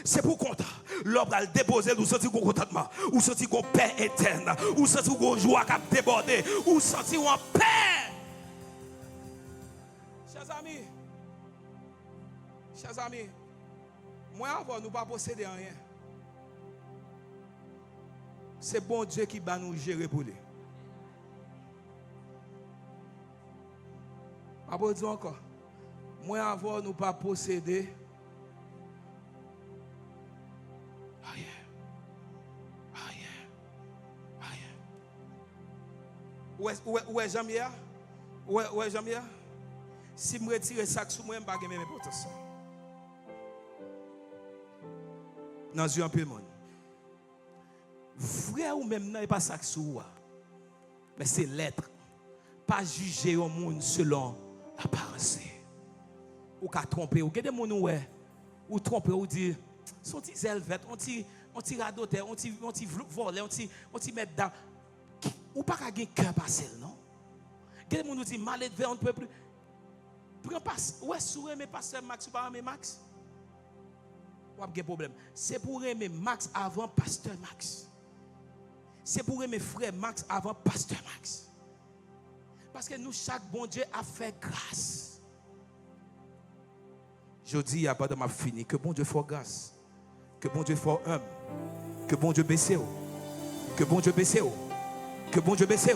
C'est pour compte. L'homme va le déposer, ou sentir qu'on contentement, ou sentir qu'on paix éterne, ou sentir qu'on joie qui a débordé, ou sentir qu'on paix. Chers amis, moi avant nous pas posséder rien. C'est bon Dieu qui va nous gérer pour lui. Je vais dire encore, moi avant nous pas posséder où est Jamia? Où est Jamia? Si je me retire ça sous moi, je ne vais pas gagner mes potentiels. Dans un peu de monde. Vrai ou même non, pas ça sous mais c'est l'être. Pas juger au monde selon l'apparence. Ou qu'à tromper, ou que des gens ou tromper, ou dire, sont ils élevés, on tire radoter, on tire voler, on tire mettre dans. Ou pas qu'à gagner cœur passé, non? Quel monde nous dit mal élevé, on ne peut plus. Prends pas, ouais, sur aimer pasteur Max ou pas aimer Max? Ou a un problème. C'est pour aimer Max avant pasteur Max. C'est pour aimer frère Max avant pasteur Max. Parce que nous, chaque bon Dieu a fait grâce. Je dis, il n'y a pas de ma fini, que bon Dieu fasse grâce. Que bon Dieu fasse homme. Que bon Dieu baisse. Que bon Dieu baisse. Que bon Dieu baisse.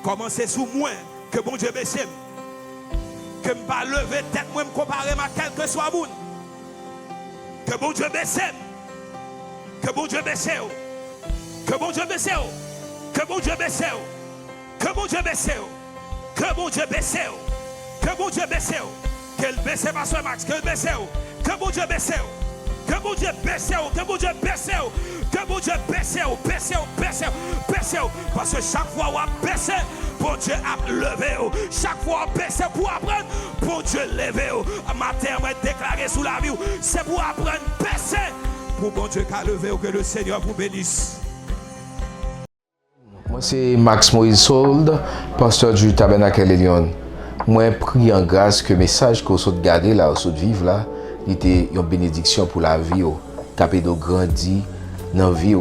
Commencez sous moi. Que bon Dieu baisse. Que je ne pas lever tête, moi, me comparer à quel que soit monde. Que bon Dieu baisse. Que bon Dieu baisse. Que bon Dieu baisse. Que bon Dieu baisse. Que bon Dieu baisse. Que bon Dieu baisse. Que bon Dieu baisse. Que le baisse, pasteur Max. Que le baisse. Que bon Dieu baisse. Que bon Dieu baisse. Que bon Dieu baisse. Que bon Dieu baisse. Baisse. Parce que chaque fois on baisse, bon Dieu a levé. Chaque fois on baisse pour apprendre, bon Dieu levé. Matin, on va déclarer sous la vie. C'est pour apprendre, baisser. Pour bon Dieu qui a levé, que le Seigneur vous bénisse. Moi, c'est Max Moïse Sold, pasteur du Tabernacle de Lyon. Moi, prie en grâce que le message que vous avez gardé là, vous vivre là, était une bénédiction pour la vie, capé de grandir dans la vie,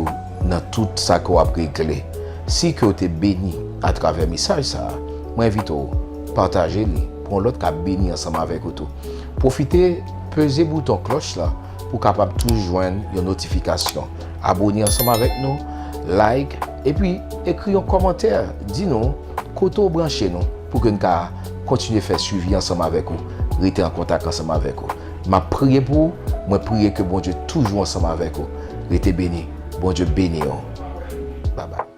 dans tout ça que vous avez réglé. Si vous êtes béni à travers le message, ça, moi, invite à partager pour l'autre qui a béni ensemble avec vous. Profitez, pesez le bouton cloche là pour capable toujours joindre une notification. Abonnez ensemble avec nous, like, et puis écrivez un commentaire. Dis-nous, côté branchez nous pour que nous continuer à faire suivi ensemble avec vous, rester en contact ensemble avec vous. Je prie pour vous, je prie que bon Dieu toujours ensemble avec vous. Restez béni. Bon Dieu béni. Bye bye.